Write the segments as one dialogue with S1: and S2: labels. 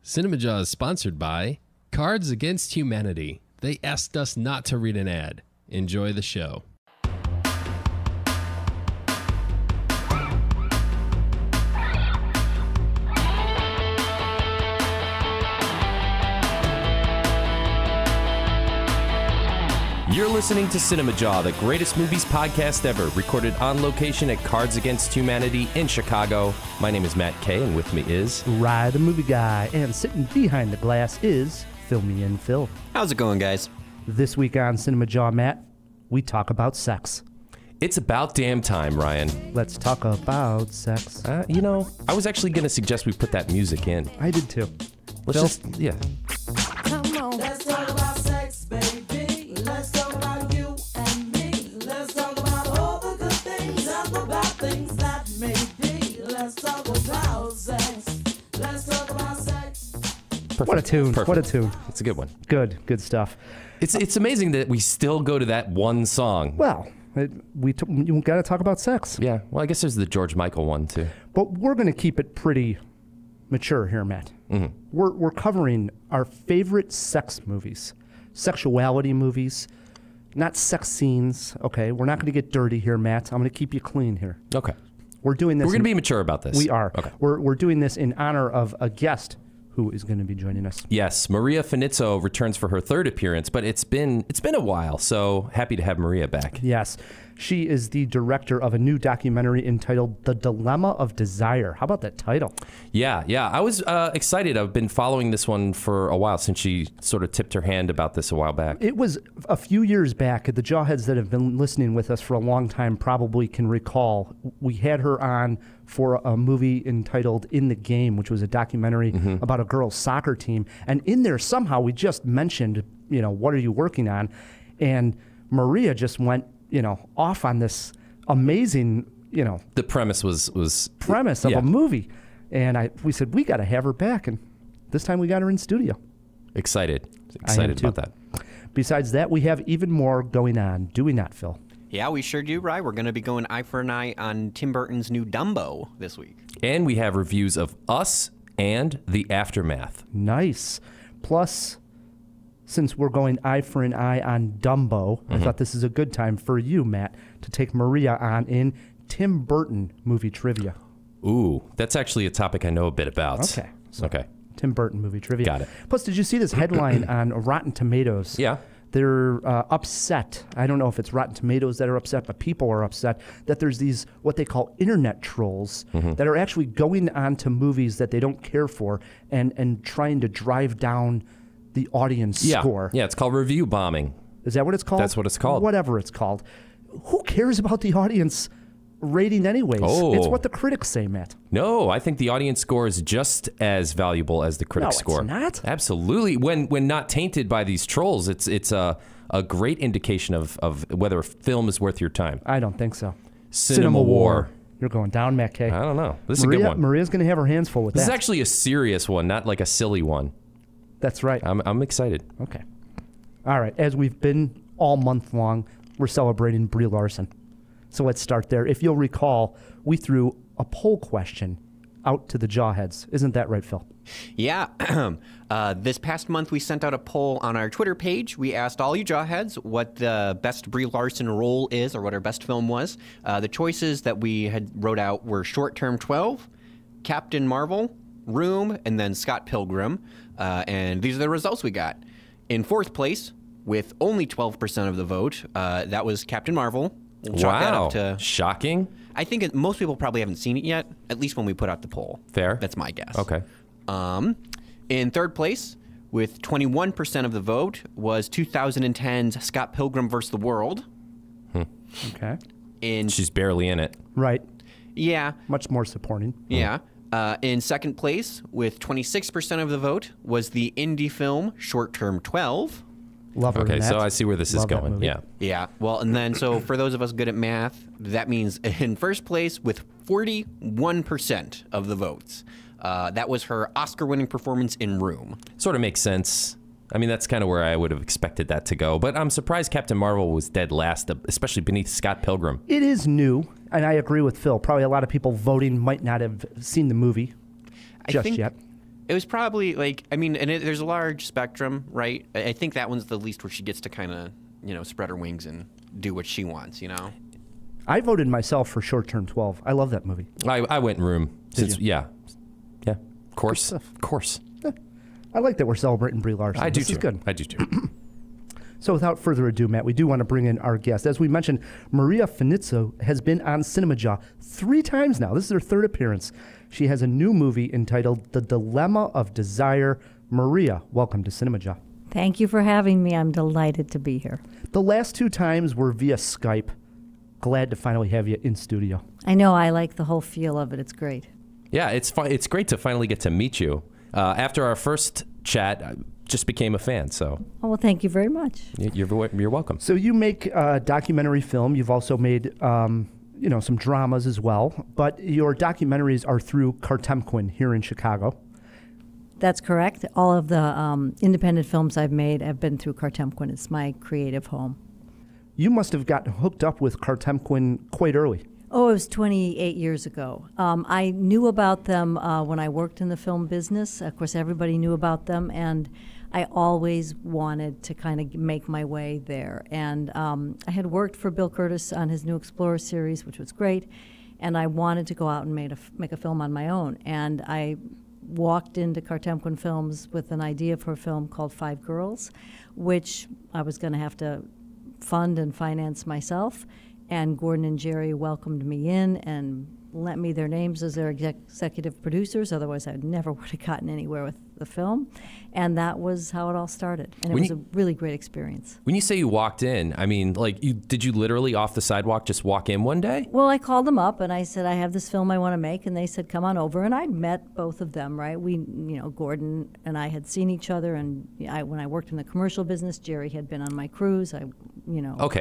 S1: Cinema Jaw is sponsored by Cards Against Humanity. They asked us not to read an ad. Enjoy the show.
S2: You're listening to Cinema Jaw, the greatest movies podcast ever, recorded on location at Cards Against Humanity in Chicago. My name is Matt Kay, and with me is
S3: Rye, the movie guy, and sitting behind the glass is Filmy and Phil.
S4: How's it going, guys?
S3: This week on Cinema Jaw, Matt, we talk about sex.
S2: It's about damn time, Ryan.
S3: Let's talk about sex.
S2: I was actually going to suggest we put that music in.
S3: I did too.
S2: Let's
S3: Phil?
S2: Come on.
S5: Let's talk about sex, baby. Let's talk about you and me. Let's talk about all the good things and the bad things that may be. Let's talk about sex. Let's talk about sex.
S2: Perfect.
S3: What a tune.
S2: Perfect.
S3: What a tune.
S2: It's a good one.
S3: Good stuff.
S2: It's amazing that we still go to that one song.
S3: Well, you got to talk about sex.
S2: Yeah, well, I guess there's the George Michael one, too.
S3: But we're going to keep it pretty mature here, Matt.
S2: Mm-hmm.
S3: We're covering our favorite sex movies, sexuality movies, not sex scenes. Okay, we're not going to get dirty here, Matt. I'm going to keep you clean here.
S2: Okay.
S3: We're doing this.
S2: We're going to be mature about this.
S3: We are.
S2: Okay.
S3: We're doing this in honor of a guest who is going to be joining us.
S2: Yes, Maria Finizzo returns for her third appearance, but it's been a while, so happy to have Maria back.
S3: Yes. She is the director of a new documentary entitled The Dilemma of Desire. How about that title?
S2: Yeah. I was excited. I've been following this one for a while since she sort of tipped her hand about this a while back.
S3: It was a few years back. The Jawheads that have been listening with us for a long time probably can recall. We had her on for a movie entitled In the Game, which was a documentary about a girls' soccer team. And in there, somehow, we just mentioned, what are you working on? And Maria just went, off on this amazing,
S2: The premise was
S3: premise of a movie. And we said, we got to have her back. And this time we got her in studio.
S2: excited
S3: too.
S2: about that.
S3: Besides that, we have even more going on. Do we not, Phil?
S4: Yeah, we sure do, right? We're going to be going eye for an eye on Tim Burton's new Dumbo this week.
S2: And we have reviews of Us and The Aftermath.
S3: Nice. Plus, since we're going eye for an eye on Dumbo, I thought this is a good time for you, Matt, to take Maria on in Tim Burton movie trivia.
S2: Ooh, that's actually a topic I know a bit about.
S3: Okay.
S2: Okay.
S3: Tim Burton movie trivia.
S2: Got it.
S3: Plus, did you see this headline on Rotten Tomatoes?
S2: Yeah.
S3: They're upset. I don't know if it's Rotten Tomatoes that are upset, but people are upset that there's these, what they call internet trolls, that are actually going on to movies that they don't care for and trying to drive down the audience score.
S2: Yeah, it's called review bombing.
S3: Is that what it's called?
S2: That's what it's called.
S3: Whatever it's called. Who cares about the audience rating anyways?
S2: Oh.
S3: It's what the critics say, Matt.
S2: No, I think the audience score is just as valuable as the critic score.
S3: No, it's not.
S2: Absolutely. When not tainted by these trolls, it's a great indication of whether a film is worth your time.
S3: I don't think so.
S2: Cinema War.
S3: You're going down, Matt Kay.
S2: I don't know. This is a good one.
S3: Maria's going to have her hands full with
S2: This
S3: that.
S2: is actually a serious one, not like a silly one.
S3: That's right.
S2: I'm excited.
S3: Okay. All right. As we've been all month long, we're celebrating Brie Larson. So let's start there. If you'll recall, we threw a poll question out to the Jawheads. Isn't that right, Phil?
S4: Yeah. This past month, we sent out a poll on our Twitter page. We asked all you Jawheads what the best Brie Larson role is or what her best film was. The choices that we had wrote out were Short Term 12, Captain Marvel, Room, and then Scott Pilgrim. And these are the results we got. In fourth place, with only 12% of the vote, that was Captain Marvel. We'll chalk that up to,
S2: shocking.
S4: I think most people probably haven't seen it yet, at least when we put out the poll.
S2: Fair.
S4: That's my guess.
S2: Okay.
S4: In third place, with 21% of the vote, was 2010's Scott Pilgrim vs. the World.
S3: Okay.
S2: She's barely in it.
S3: Right.
S4: Yeah.
S3: Much more supporting.
S4: Yeah. In second place, with 26% of the vote, was the indie film Short Term 12.
S3: Love her in
S2: Okay,
S3: that.
S2: so I see where this is
S3: Love that
S2: going.
S3: movie.
S2: Yeah.
S4: Yeah. Well, and then, so for those of us good at math, that means in first place with 41% of the votes, that was her Oscar-winning performance in Room.
S2: Sort of makes sense. I mean, that's kind of where I would have expected that to go. But I'm surprised Captain Marvel was dead last, especially beneath Scott Pilgrim.
S3: It is new, and I agree with Phil. Probably a lot of people voting might not have seen the movie just yet.
S4: It was probably like, I mean, and there's a large spectrum, right? I think that one's the least where she gets to kind of, spread her wings and do what she wants,
S3: I voted myself for Short Term 12. I love that movie.
S2: I went Room.
S3: Did you?
S2: Yeah. Of course. Of course.
S3: I like that we're celebrating Brie Larson.
S2: I do
S3: This
S2: too.
S3: is good.
S2: I do too.
S3: So without further ado, Matt, we do want to bring in our guest. As we mentioned, Maria Finizzo has been on Cinema Jaw 3 times now. This is her 3rd appearance. She has a new movie entitled The Dilemma of Desire. Maria, welcome to Cinema Jaw.
S6: Thank you for having me. I'm delighted to be here.
S3: The last 2 times were via Skype. Glad to finally have you in studio.
S6: I know I like the whole feel of it. It's great.
S2: Yeah, it's fun. It's great to finally get to meet you. After our first chat, I just became a fan. So,
S6: Oh, well, thank you very much.
S2: you're welcome.
S3: So you make documentary film. You've also made some dramas as well. But your documentaries are through Kartemquin here in Chicago.
S6: That's correct. All of the independent films I've made have been through Kartemquin. It's my creative home.
S3: You must have gotten hooked up with Kartemquin quite early.
S6: Oh, it was 28 years ago. I knew about them when I worked in the film business. Of course, everybody knew about them, and I always wanted to kind of make my way there. And I had worked for Bill Curtis on his New Explorer series, which was great, and I wanted to go out and make a film on my own. And I walked into Kartemquin Films with an idea for a film called Five Girls, which I was going to have to fund and finance myself. And Gordon and Jerry welcomed me in and lent me their names as their executive producers. Otherwise, I never would have gotten anywhere with the film. And that was how it all started. And it was a really great experience.
S2: When you say you walked in, I mean, like, did you literally off the sidewalk just walk in one day?
S6: Well, I called them up and I said, I have this film I want to make. And they said, come on over. And I'd met both of them, right? Gordon and I had seen each other. And when I worked in the commercial business, Jerry had been on my cruise. I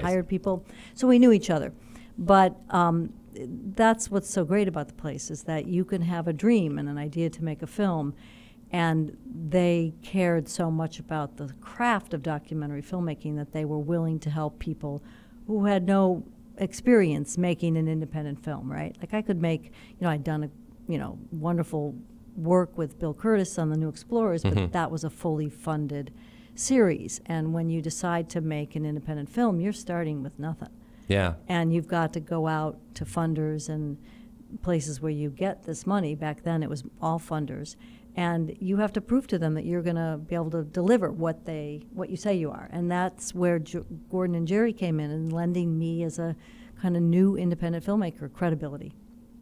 S6: hired people. So we knew each other. But that's what's so great about the place is that you can have a dream and an idea to make a film, and they cared so much about the craft of documentary filmmaking that they were willing to help people who had no experience making an independent film, right? Like I could make, I'd done wonderful work with Bill Curtis on the New Explorers, but that was a fully funded series. And when you decide to make an independent film, you're starting with nothing.
S2: Yeah.
S6: And you've got to go out to funders and places where you get this money. Back then it was all funders. And you have to prove to them that you're going to be able to deliver what you say you are. And that's where Gordon and Jerry came in and lending me as a kind of new independent filmmaker credibility.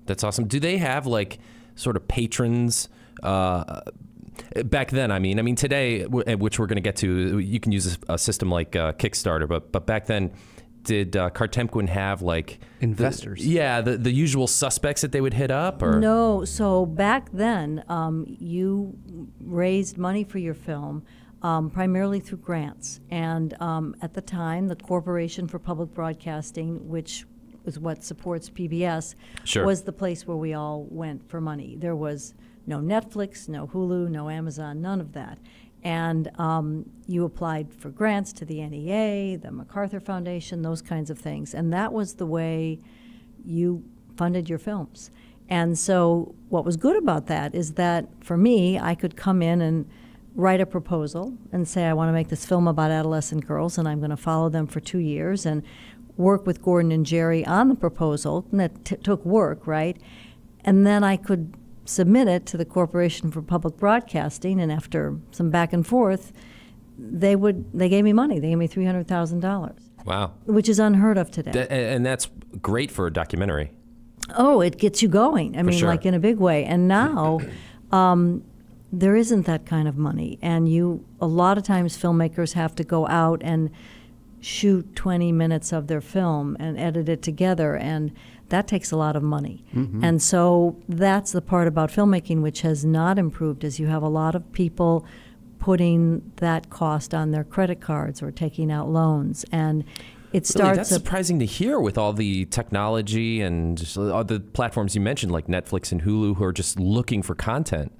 S2: That's awesome. Do they have like sort of patrons? Back then, I mean, today, which we're going to get to, you can use a system like Kickstarter, but back then, did Kartemquin have like
S3: investors?
S2: The usual suspects that they would hit up, or
S6: no? So back then, you raised money for your film primarily through grants, and at the time, the Corporation for Public Broadcasting, which is what supports PBS,
S2: Sure.
S6: was the place where we all went for money. There was no Netflix, no Hulu, no Amazon, none of that. And you applied for grants to the NEA, the MacArthur Foundation, those kinds of things. And that was the way you funded your films. And so what was good about that is that for me, I could come in and write a proposal and say, I want to make this film about adolescent girls, and I'm going to follow them for 2 years and work with Gordon and Jerry on the proposal. And that took work, right? And then I could submit it to the Corporation for Public Broadcasting, and after some back and forth, they gave me money. They gave me $300,000.
S2: Wow,
S6: which is unheard of today.
S2: And that's great for a documentary.
S6: Oh, it gets you going. I mean,
S2: sure.
S6: like in a big way. And now there isn't that kind of money, and a lot of times filmmakers have to go out and shoot 20 minutes of their film and edit it together, and that takes a lot of money. Mm-hmm. And so that's the part about filmmaking which has not improved, is you have a lot of people putting that cost on their credit cards or taking out loans. And it starts...
S2: Really, that's surprising to hear with all the technology and all the platforms you mentioned, like Netflix and Hulu, who are just looking for content.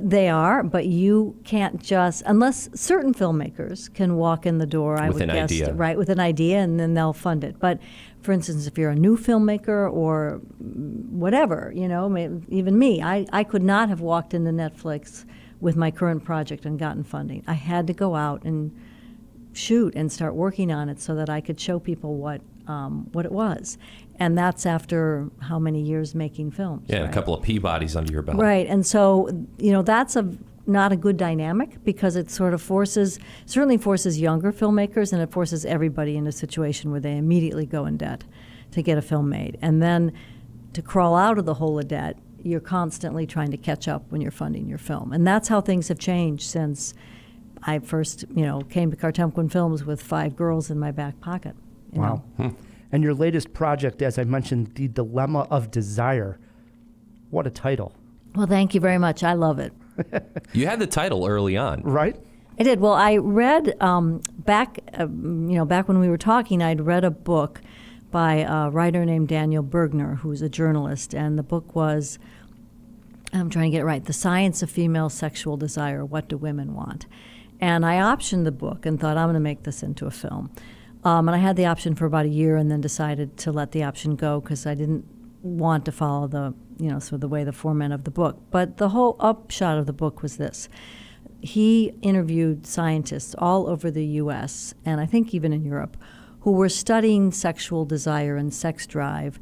S6: They are, but you can't just, unless certain filmmakers can walk in the door, I would guess,
S2: idea.
S6: Right, with an idea, and then they'll fund it. But for instance, if you're a new filmmaker or whatever, even me, I could not have walked into Netflix with my current project and gotten funding. I had to go out and shoot and start working on it so that I could show people what it was. And that's after how many years making films.
S2: Yeah,
S6: right?
S2: a couple of Peabodys under your belt.
S6: Right, and so, that's not a good dynamic because it sort of certainly forces younger filmmakers, and it forces everybody in a situation where they immediately go in debt to get a film made. And then to crawl out of the hole of debt, you're constantly trying to catch up when you're funding your film. And that's how things have changed since I first, came to Kartemquin Films with 5 girls in my back pocket. you
S3: Wow.
S6: know.
S3: And your latest project, as I mentioned, The Dilemma of Desire. What a title.
S6: Well, thank you very much. I love it.
S2: You had the title early on.
S3: Right?
S6: I did. Well, I read back when we were talking, I'd read a book by a writer named Daniel Bergner, who's a journalist, and the book was, I'm trying to get it right, The Science of Female Sexual Desire, What Do Women Want? And I optioned the book and thought, I'm going to make this into a film. And I had the option for about a year and then decided to let the option go because I didn't want to follow the, sort of the way, the format of the book. But the whole upshot of the book was this. He interviewed scientists all over the U.S., and I think even in Europe, who were studying sexual desire and sex drive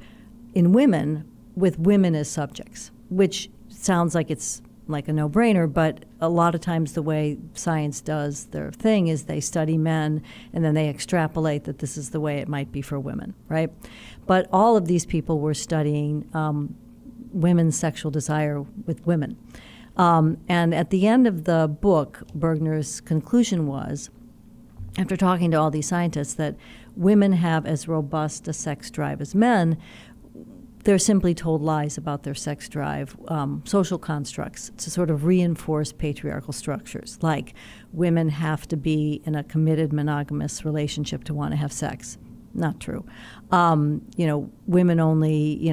S6: in women with women as subjects, which sounds like it's like a no-brainer, but a lot of times the way science does their thing is they study men and then they extrapolate that this is the way it might be for women, right? But all of these people were studying women's sexual desire with women. And at the end of the book, Bergner's conclusion was, after talking to all these scientists, that women have as robust a sex drive as men. They're simply told lies about their sex drive, social constructs to sort of reinforce patriarchal structures, like women have to be in a committed monogamous relationship to want to have sex. Not true. Women only,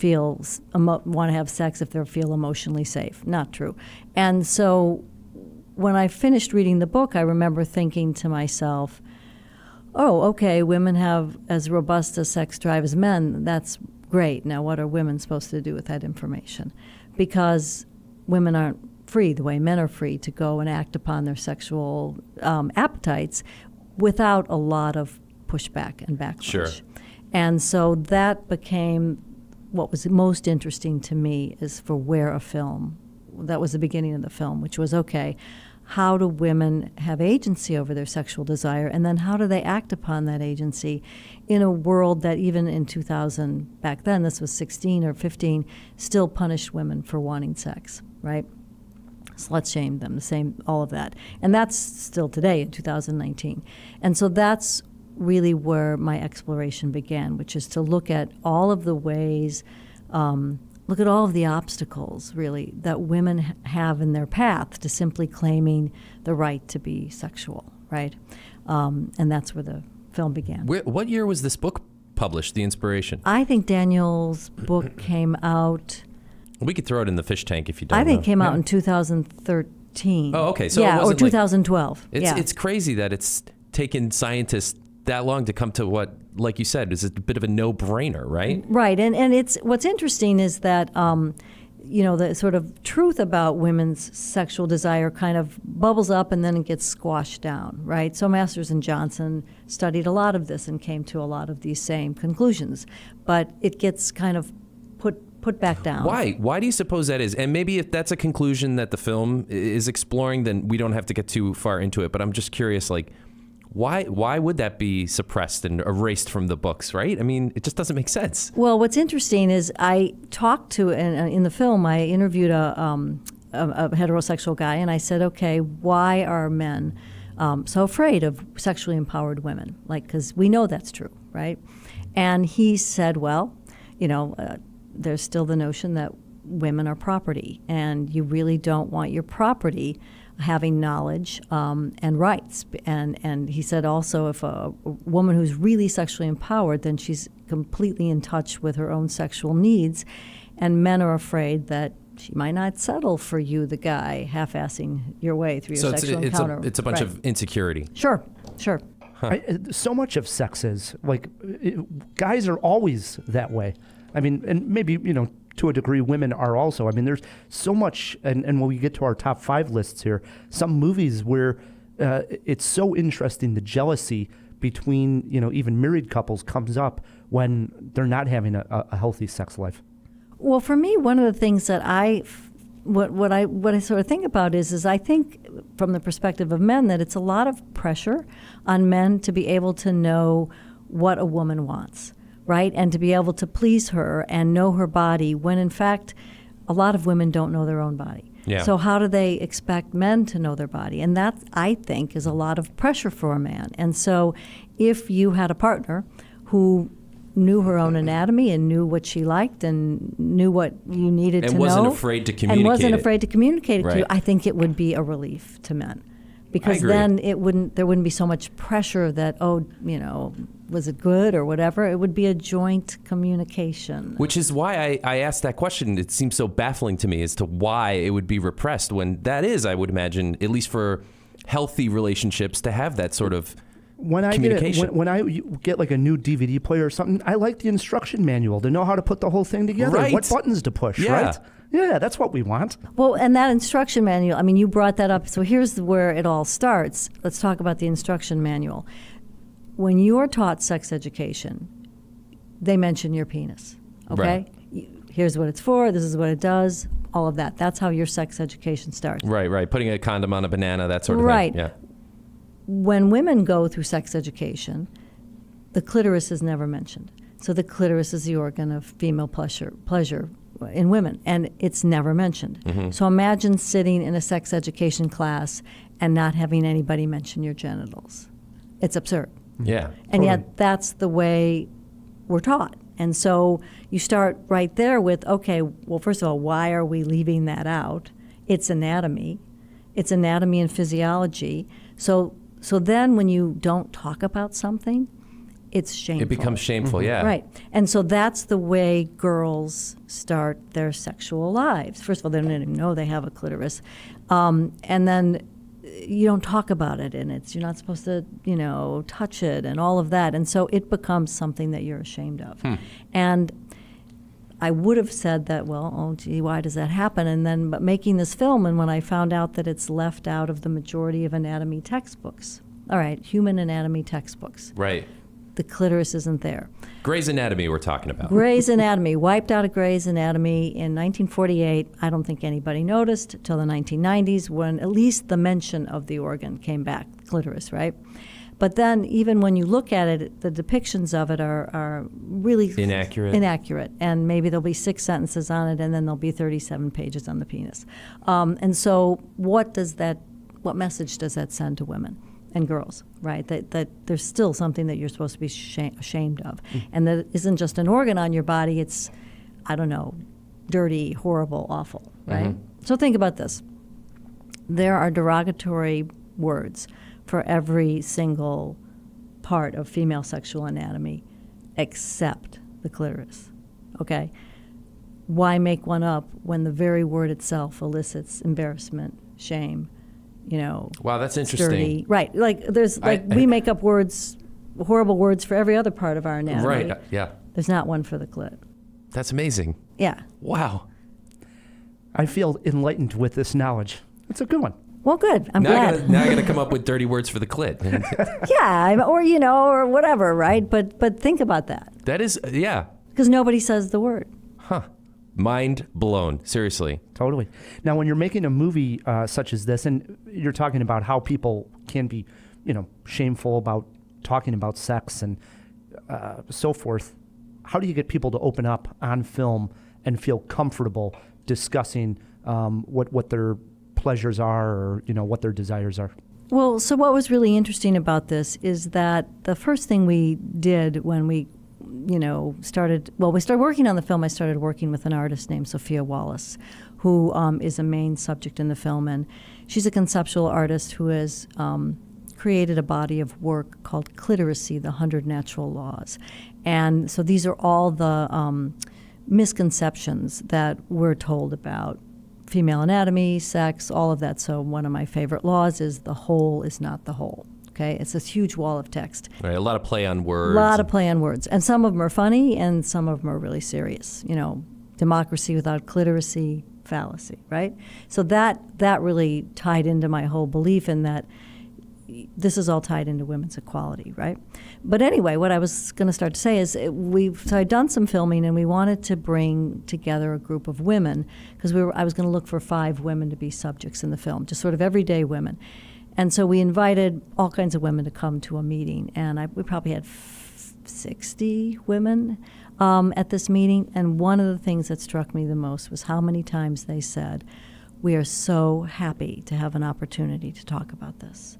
S6: want to have sex if they feel emotionally safe. Not true. And so when I finished reading the book, I remember thinking to myself, oh, okay, women have as robust a sex drive as men. That's great. Now, what are women supposed to do with that information? Because women aren't free the way men are free to go and act upon their sexual appetites without a lot of pushback and backlash.
S2: Sure.
S6: And so that became what was most interesting to me is for where a film, that was the beginning of the film, which was, okay, how do women have agency over their sexual desire, and then how do they act upon that agency in a world that even in 2000, back then, this was 16 or 15, still punished women for wanting sex, right? Slut shamed them, the same, all of that. And that's still today in 2019. And so that's really where my exploration began, which is to look at all of the ways, look at all of the obstacles, really, that women have in their path to simply claiming the right to be sexual, right? And that's where the film began.
S2: What year was this book published, The Inspiration?
S6: I think Daniel's book came out,
S2: We could throw it in the fish tank if you don't
S6: I think
S2: know.
S6: it came out in 2013.
S2: Oh, okay. So it
S6: yeah, or
S2: wasn't like-
S6: 2012.
S2: It's crazy that it's taken scientists that long to come to what, like you said, is a bit of a no-brainer, right?
S6: Right, and it's what's interesting is that the sort of truth about women's sexual desire kind of bubbles up and then it gets squashed down, right? So Masters and Johnson studied a lot of this and came to a lot of these same conclusions, but it gets kind of put back down.
S2: Why? Why do you suppose that is? And maybe if that's a conclusion that the film is exploring, then we don't have to get too far into it. But I'm just curious, like, why would that be suppressed and erased from the books, right? I mean, it just doesn't make sense.
S6: Well, what's interesting is I talked to, in the film, I interviewed a heterosexual guy, and I said, okay, why are men so afraid of sexually empowered women? Like, because we know that's true, right? And he said, well, there's still the notion that women are property, and you really don't want your property having knowledge and rights. And he said also if a woman who's really sexually empowered, then she's completely in touch with her own sexual needs, and men are afraid that she might not settle for you, the guy, half-assing your way through your sexual encounter.
S2: It's a bunch
S6: Right.
S2: of insecurity.
S6: Sure.
S3: So much of sex is, like, guys are always that way. I mean, and maybe, to a degree, women are also. I mean, there's so much, and when we get to our top 5 lists here, some movies where it's so interesting, the jealousy between, even married couples comes up when they're not having a healthy sex life.
S6: Well, for me, one of the things that what I sort of think about is I think from the perspective of men that it's a lot of pressure on men to be able to know what a woman wants, right? And to be able to please her and know her body when in fact a lot of women don't know their own body.
S2: Yeah.
S6: So how do they expect men to know their body? And that, I think, is a lot of pressure for a man. And so if you had a partner who knew her own anatomy and knew what she liked and knew what you needed to know.
S2: And wasn't afraid to communicate
S6: And wasn't
S2: it.
S6: afraid to communicate it to
S2: Right.
S6: you, I think it would be a relief to men. Because
S2: agree.
S6: then there wouldn't be so much pressure that, was it good or whatever. It would be a joint communication.
S2: Which is why I asked that question. It seems so baffling to me as to why it would be repressed when that is, I would imagine, at least for healthy relationships, to have that sort of
S3: When I
S2: communication.
S3: when I get like a new DVD player or something, I like the instruction manual to know how to put the whole thing together,
S2: Right.
S3: what buttons to push,
S2: Yeah.
S3: right? Yeah, that's what we want.
S6: Well, and that instruction manual, I mean, you brought that up. So here's where it all starts. Let's talk about the instruction manual. When you're taught sex education, they mention your penis, okay?
S2: Right.
S6: Here's what it's for, this is what it does, all of that. That's how your sex education starts.
S2: Right. Putting a condom on a banana, that sort of
S6: Right.
S2: thing. Yeah.
S6: When women go through sex education, the clitoris is never mentioned. So the clitoris is the organ of female pleasure in women, and it's never mentioned.
S2: Mm-hmm.
S6: So imagine sitting in a sex education class and not having anybody mention your genitals. It's absurd.
S2: Yeah.
S6: And yet that's the way we're taught. And so you start right there with, okay, well, first of all, why are we leaving that out? It's anatomy. It's anatomy and physiology. So then when you don't talk about something, it's shameful.
S2: It becomes shameful, yeah.
S6: Right. And so that's the way girls start their sexual lives. First of all, they don't even know they have a clitoris. And then you don't talk about it, and you're not supposed to, touch it and all of that. And so it becomes something that you're ashamed of. And I would have said that, well, oh, gee, why does that happen? But making this film, and when I found out that it's left out of the majority of anatomy textbooks, all right, human anatomy textbooks,
S2: Right.
S6: the clitoris isn't there.
S2: Grey's Anatomy we're talking about.
S6: Grey's Anatomy, wiped out of Grey's Anatomy in 1948. I don't think anybody noticed till the 1990s when at least the mention of the organ came back, clitoris, right? But then even when you look at it, the depictions of it are really inaccurate. And maybe there'll be 6 sentences on it, and then there'll be 37 pages on the penis. And so what message does that send to women and girls, right? That there's still something that you're supposed to be ashamed of. And that isn't just an organ on your body, it's, I don't know, dirty, horrible, awful, right? So think about this. There are derogatory words for every single part of female sexual anatomy except the clitoris, okay? Why make one up when the very word itself elicits embarrassment, shame,
S2: Wow, that's
S6: it's
S2: interesting.
S6: dirty. Right, like there's we make up words, horrible words for every other part of our anatomy.
S2: Right, yeah.
S6: There's not one for the clit.
S2: That's amazing.
S6: Yeah.
S2: Wow.
S3: I feel enlightened with this knowledge. It's a good one.
S6: Well, good. I'm glad.
S2: Now I got to come up with dirty words for the clit.
S6: Yeah, or whatever, right? But think about that.
S2: That is, yeah.
S6: Because nobody says the word.
S2: Mind blown. Seriously.
S3: Totally. Now, when you're making a movie such as this, and you're talking about how people can be, shameful about talking about sex and so forth, how do you get people to open up on film and feel comfortable discussing what their pleasures are, or what their desires are?
S6: Well, so what was really interesting about this is that the first thing we did when we started working on the film, I started working with an artist named Sophia Wallace, who is a main subject in the film. And she's a conceptual artist who has created a body of work called Cliteracy, the 100 Natural Laws. And so these are all the misconceptions that we're told about female anatomy, sex, all of that. So one of my favorite laws is the whole is not the whole. Okay, it's this huge wall of text.
S2: Right, a lot of play on words.
S6: A lot of play on words. And some of them are funny and some of them are really serious. democracy without cliteracy, fallacy, right? So that really tied into my whole belief in that this is all tied into women's equality, right? But anyway, what I was going to start to say is so I'd done some filming, and we wanted to bring together a group of women because I was going to look for 5 women to be subjects in the film, just sort of everyday women. And so we invited all kinds of women to come to a meeting, and we probably had 60 women at this meeting. And one of the things that struck me the most was how many times they said, "We are so happy to have an opportunity to talk about this.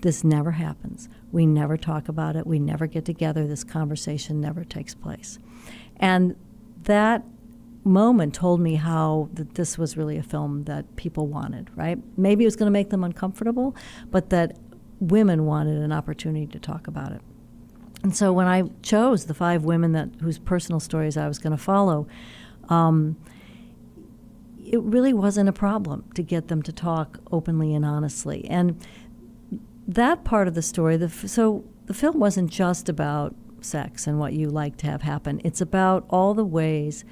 S6: This never happens. We never talk about it. We never get together. This conversation never takes place." And that moment told me how that this was really a film that people wanted, right? Maybe it was going to make them uncomfortable, but that women wanted an opportunity to talk about it. And so when I chose the 5 women whose personal stories I was going to follow, it really wasn't a problem to get them to talk openly and honestly. And that part of the story, so the film wasn't just about sex and what you like to have happen. It's about all the ways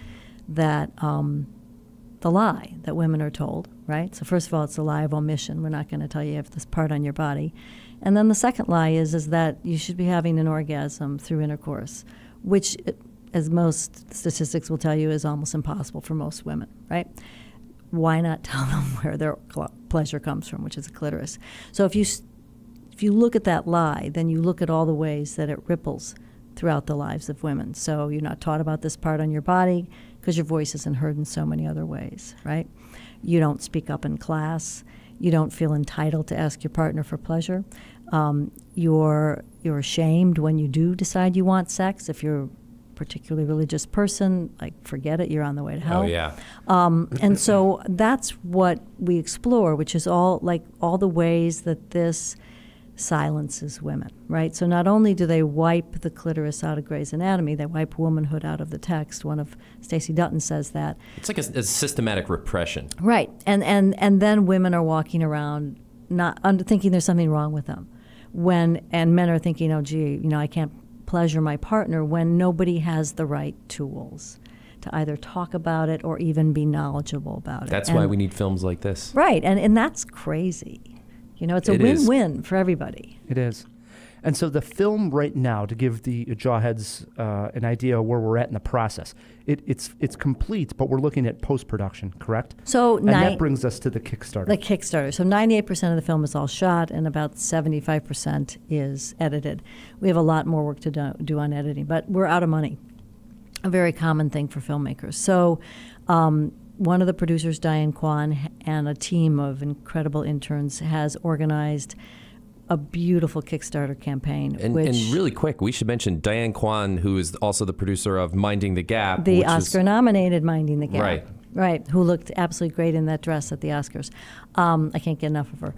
S6: that the lie that women are told, right? So first of all, it's the lie of omission. We're not going to tell you if this part on your body. And then the second lie is that you should be having an orgasm through intercourse, which, as most statistics will tell you, is almost impossible for most women, right? Why not tell them where their pleasure comes from, which is the clitoris? So if you look at that lie, then you look at all the ways that it ripples throughout the lives of women. So you're not taught about this part on your body because your voice isn't heard in so many other ways, right? You don't speak up in class. You don't feel entitled to ask your partner for pleasure. You're ashamed when you do decide you want sex. If you're a particularly religious person, like, forget it, you're on the way to hell.
S2: Oh, yeah.
S6: And so that's what we explore, which is all the ways that this silences women, right? So not only do they wipe the clitoris out of Grey's Anatomy, they wipe womanhood out of the text. One of Stacey Dutton says that.
S2: It's like a systematic repression.
S6: Right. And then women are walking around thinking there's something wrong with them. And men are thinking, oh, gee, I can't pleasure my partner, when nobody has the right tools to either talk about it or even be knowledgeable about it.
S2: That's why we need films like this.
S6: Right. And that's crazy. It's a win-win for everybody.
S3: It is. And so the film right now, to give the Jawheads an idea of where we're at in the process, it's complete, but we're looking at post-production, correct?
S6: So
S3: that brings us to the Kickstarter.
S6: The Kickstarter. So 98% of the film is all shot, and about 75% is edited. We have a lot more work to do on editing, but we're out of money. A very common thing for filmmakers. So one of the producers, Diane Kwan, and a team of incredible interns has organized a beautiful Kickstarter campaign.
S2: And really quick, we should mention Diane Kwan, who is also the producer of Minding the Gap.
S6: The Oscar-nominated Minding the Gap.
S2: Right.
S6: Right, who looked absolutely great in that dress at the Oscars. I can't get enough of her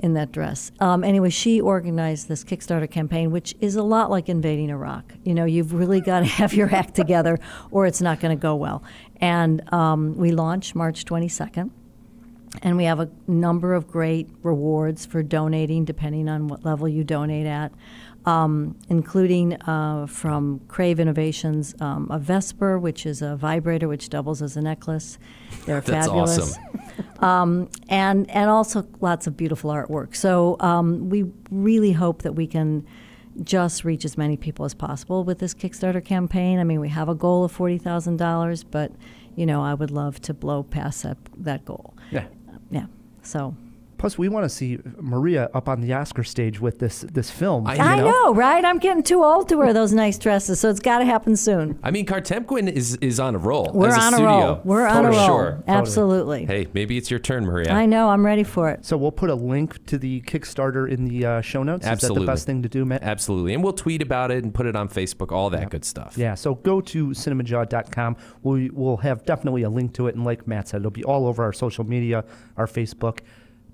S6: in that dress. Anyway, she organized this Kickstarter campaign, which is a lot like invading Iraq. You've really got to have your act together or it's not going to go well. And we launch March 22nd. And we have a number of great rewards for donating, depending on what level you donate at, including from Crave Innovations, a Vesper, which is a vibrator which doubles as a necklace. They're
S2: That's
S6: fabulous.
S2: Awesome.
S6: And also lots of beautiful artwork. So we really hope that we can just reach as many people as possible with this Kickstarter campaign. I mean, we have a goal of $40,000, but I would love to blow past that goal.
S3: Yeah.
S6: Yeah. So.
S3: Plus, we want to see Maria up on the Oscar stage with this film.
S6: I know, right? I'm getting too old to wear those nice dresses, so it's got to happen soon.
S2: I mean, Kartemquin is on a roll.
S6: We're
S2: as a
S6: on
S2: studio.
S6: a roll. We're on a roll.
S2: Sure.
S6: Absolutely.
S2: Hey, maybe it's your turn, Maria.
S6: I know. I'm ready for it.
S3: So we'll put a link to the Kickstarter in the show notes.
S2: Absolutely.
S3: Is that the best thing to do, Matt?
S2: Absolutely. And we'll tweet about it and put it on Facebook, all that good stuff.
S3: Yeah, so go to cinemajaw.com. We'll have definitely a link to it, and like Matt said, it'll be all over our social media, our Facebook.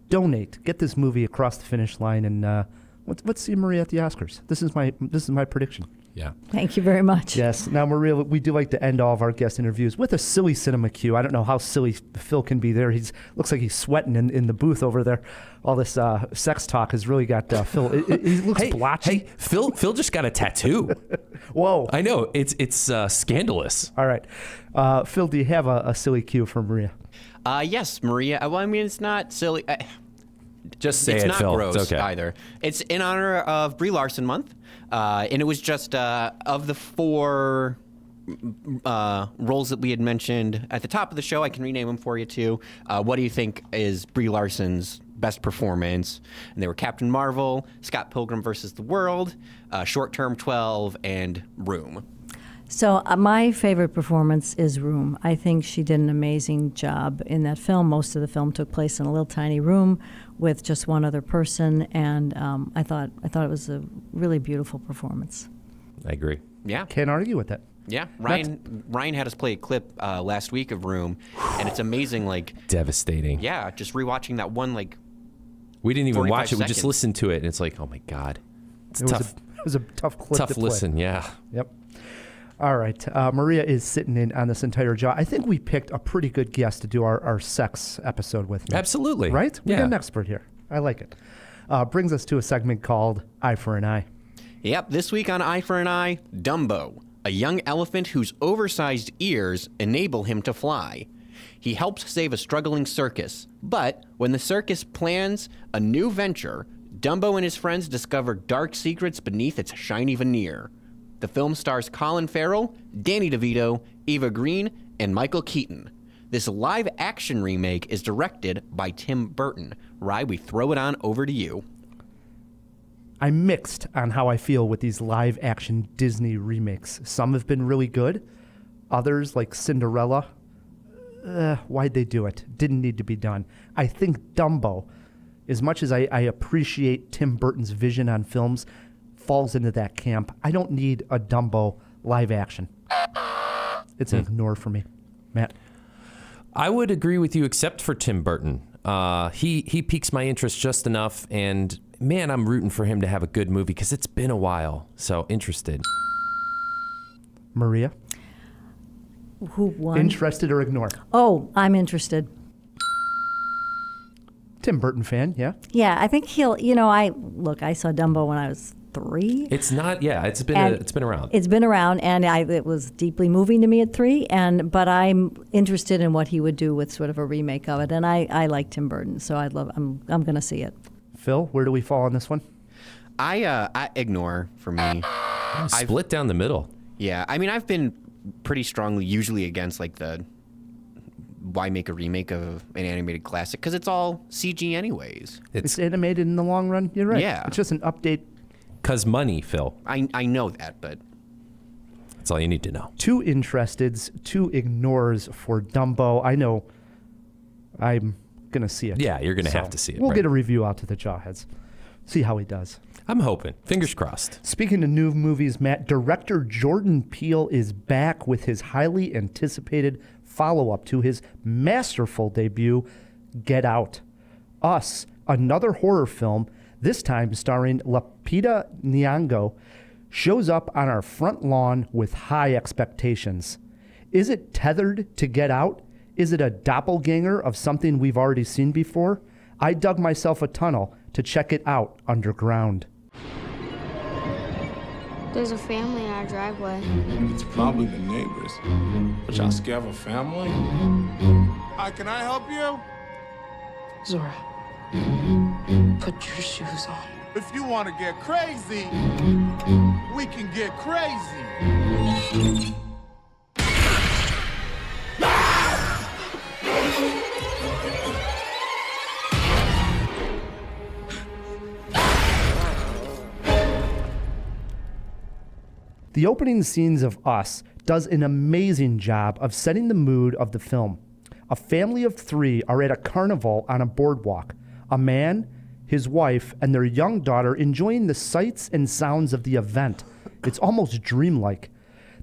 S3: Donate. Get this movie across the finish line, and let's see Maria at the Oscars. This is my prediction.
S2: Yeah.
S6: Thank you very much.
S3: Yes. Now, Maria, we do like to end all of our guest interviews with a silly cinema cue. I don't know how silly Phil can be there. He's looks like he's sweating in the booth over there. All this sex talk has really got Phil. He looks blotchy.
S2: Hey, Phil just got a tattoo.
S3: Whoa.
S2: I know. It's scandalous.
S3: All right. Phil, do you have a silly cue for Maria?
S4: Yes, Maria. Well, I mean, it's not silly.
S2: Just say
S4: It's
S2: it,
S4: not
S2: Phil.
S4: gross
S2: It's okay.
S4: either. It's in honor of Brie Larson month, and it was just of the 4 roles that we had mentioned at the top of the show. I can rename them for you too. What do you think is Brie Larson's best performance? And they were Captain Marvel, Scott Pilgrim vs. the World, Short Term 12, and Room.
S6: So my favorite performance is Room. I think she did an amazing job in that film. Most of the film took place in a little tiny room with just one other person, and I thought it was a really beautiful performance.
S2: I agree.
S4: Yeah.
S3: Can't argue with that.
S4: Yeah, Ryan had us play a clip last week of Room, and it's amazing. Like,
S2: Devastating.
S4: yeah, just rewatching that one. Like,
S2: We didn't even
S4: 45
S2: watch it. We just
S4: seconds.
S2: listened to it, and it's like, oh my God. It's
S3: It
S2: tough.
S3: was a tough clip
S2: Tough
S3: to play.
S2: listen, yeah.
S3: Yep. All right. Maria is sitting in on this entire job. I think we picked a pretty good guest to do our sex episode with. Me.
S2: Absolutely.
S3: Right? We
S2: Yeah.
S3: got an expert here. I like it. Brings us to a segment called Eye for an Eye.
S4: yep, this week on Eye for an Eye, Dumbo, a young elephant whose oversized ears enable him to fly. He helps save a struggling circus, but when the circus plans a new venture, Dumbo and his friends discover dark secrets beneath its shiny veneer. The film stars Colin Farrell, Danny DeVito, Eva Green, and Michael Keaton. This live-action remake is directed by Tim Burton. Rye, we throw it on over to you.
S3: I'm mixed on how I feel with these live action Disney remakes. Some have been really good. Others, like Cinderella, why'd they do it? Didn't need to be done. I think Dumbo, as much as I appreciate Tim Burton's vision on films, falls into that camp. I don't need a Dumbo live action. It's an ignore for me. Matt?
S2: I would agree with you, except for Tim Burton. He piques my interest just enough, and man, I'm rooting for him to have a good movie because it's been a while. So interested.
S3: Maria?
S6: Who won?
S3: Interested or ignore?
S6: Oh, I'm interested.
S3: Tim Burton fan, yeah?
S6: Yeah, I think he'll. I saw Dumbo when I was 3.
S2: It's not. Yeah, it's been
S6: And
S2: it's been around.
S6: It's been around, and it was deeply moving to me at 3. But I'm interested in what he would do with sort of a remake of it, and I like Tim Burton, so I'm going to see it.
S3: Phil, where do we fall on this one?
S4: I ignore for me.
S2: Split down the middle.
S4: Yeah, I mean, I've been pretty strongly usually against like the why make a remake of an animated classic because it's all CG anyways.
S3: It's animated in the long run. You're right.
S4: Yeah.
S3: It's just an update.
S2: 'Cause money, Phil.
S4: I know that, but
S2: That's all you need to know.
S3: 2 interesteds, 2 ignores for Dumbo. I know I'm going to see it.
S2: Yeah, you're going to have to see it.
S3: We'll
S2: right?
S3: get a review out to the Jawheads. See how he does.
S2: I'm hoping. Fingers crossed.
S3: Speaking of new movies, Matt, director Jordan Peele is back with his highly anticipated follow-up to his masterful debut, Get Out. Us, another horror film, this time starring Lupita Nyong'o, shows up on our front lawn with high expectations. Is it tethered to Get Out? Is it a doppelganger of something we've already seen before? I dug myself a tunnel to check it out underground.
S7: There's a family in our driveway.
S8: It's probably the neighbors. But y'all scared of a family? Hi, can I help you?
S9: Zora, put your shoes on.
S8: If you want to get crazy, we can get crazy.
S3: The opening scenes of Us does an amazing job of setting the mood of the film. A family of 3 are at a carnival on a boardwalk. A man, his wife, and their young daughter enjoying the sights and sounds of the event. It's almost dreamlike.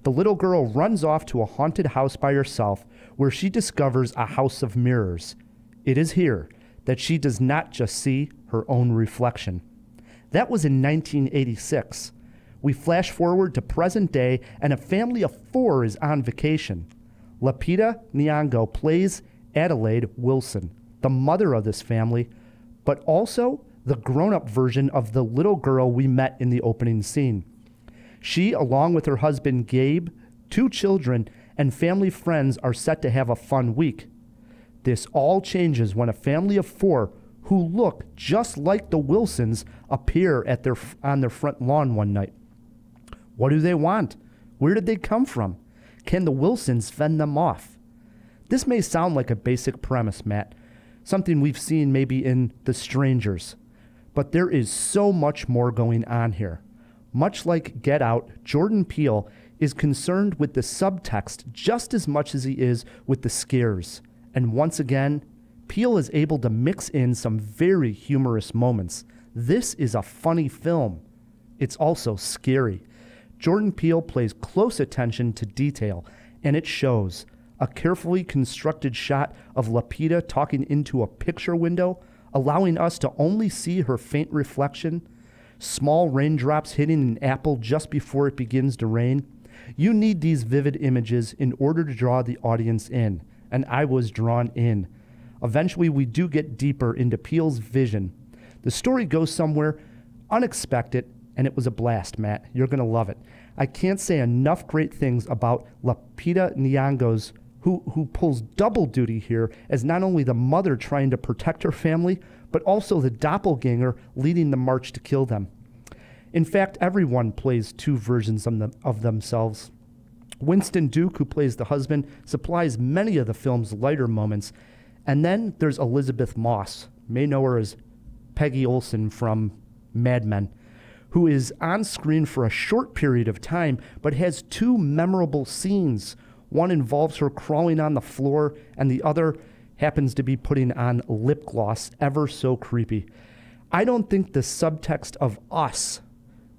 S3: The little girl runs off to a haunted house by herself where she discovers a house of mirrors. It is here that she does not just see her own reflection. That was in 1986. We flash forward to present day, and a family of 4 is on vacation. Lupita Nyong'o plays Adelaide Wilson, the mother of this family, but also the grown-up version of the little girl we met in the opening scene. She, along with her husband Gabe, 2 children, and family friends are set to have a fun week. This all changes when a family of 4 who look just like the Wilsons appear on their front lawn one night. What do they want? Where did they come from? Can the Wilsons fend them off? This may sound like a basic premise, Matt, something we've seen maybe in The Strangers, but there is so much more going on here. Much like Get Out, Jordan Peele is concerned with the subtext just as much as he is with the scares. And once again, Peele is able to mix in some very humorous moments. This is a funny film. It's also scary. Jordan Peele plays close attention to detail, and it shows. A carefully constructed shot of Lupita talking into a picture window, allowing us to only see her faint reflection, small raindrops hitting an apple just before it begins to rain. You need these vivid images in order to draw the audience in, and I was drawn in. Eventually, we do get deeper into Peele's vision. The story goes somewhere unexpected, and it was a blast, Matt. You're going to love it. I can't say enough great things about Lupita Nyong'o's, who pulls double duty here as not only the mother trying to protect her family, but also the doppelganger leading the march to kill them. In fact, everyone plays 2 versions of themselves. Winston Duke, who plays the husband, supplies many of the film's lighter moments. And then there's Elizabeth Moss, may know her as Peggy Olson from Mad Men, who is on screen for a short period of time, but has 2 memorable scenes. One involves her crawling on the floor, and the other happens to be putting on lip gloss, ever so creepy. I don't think the subtext of Us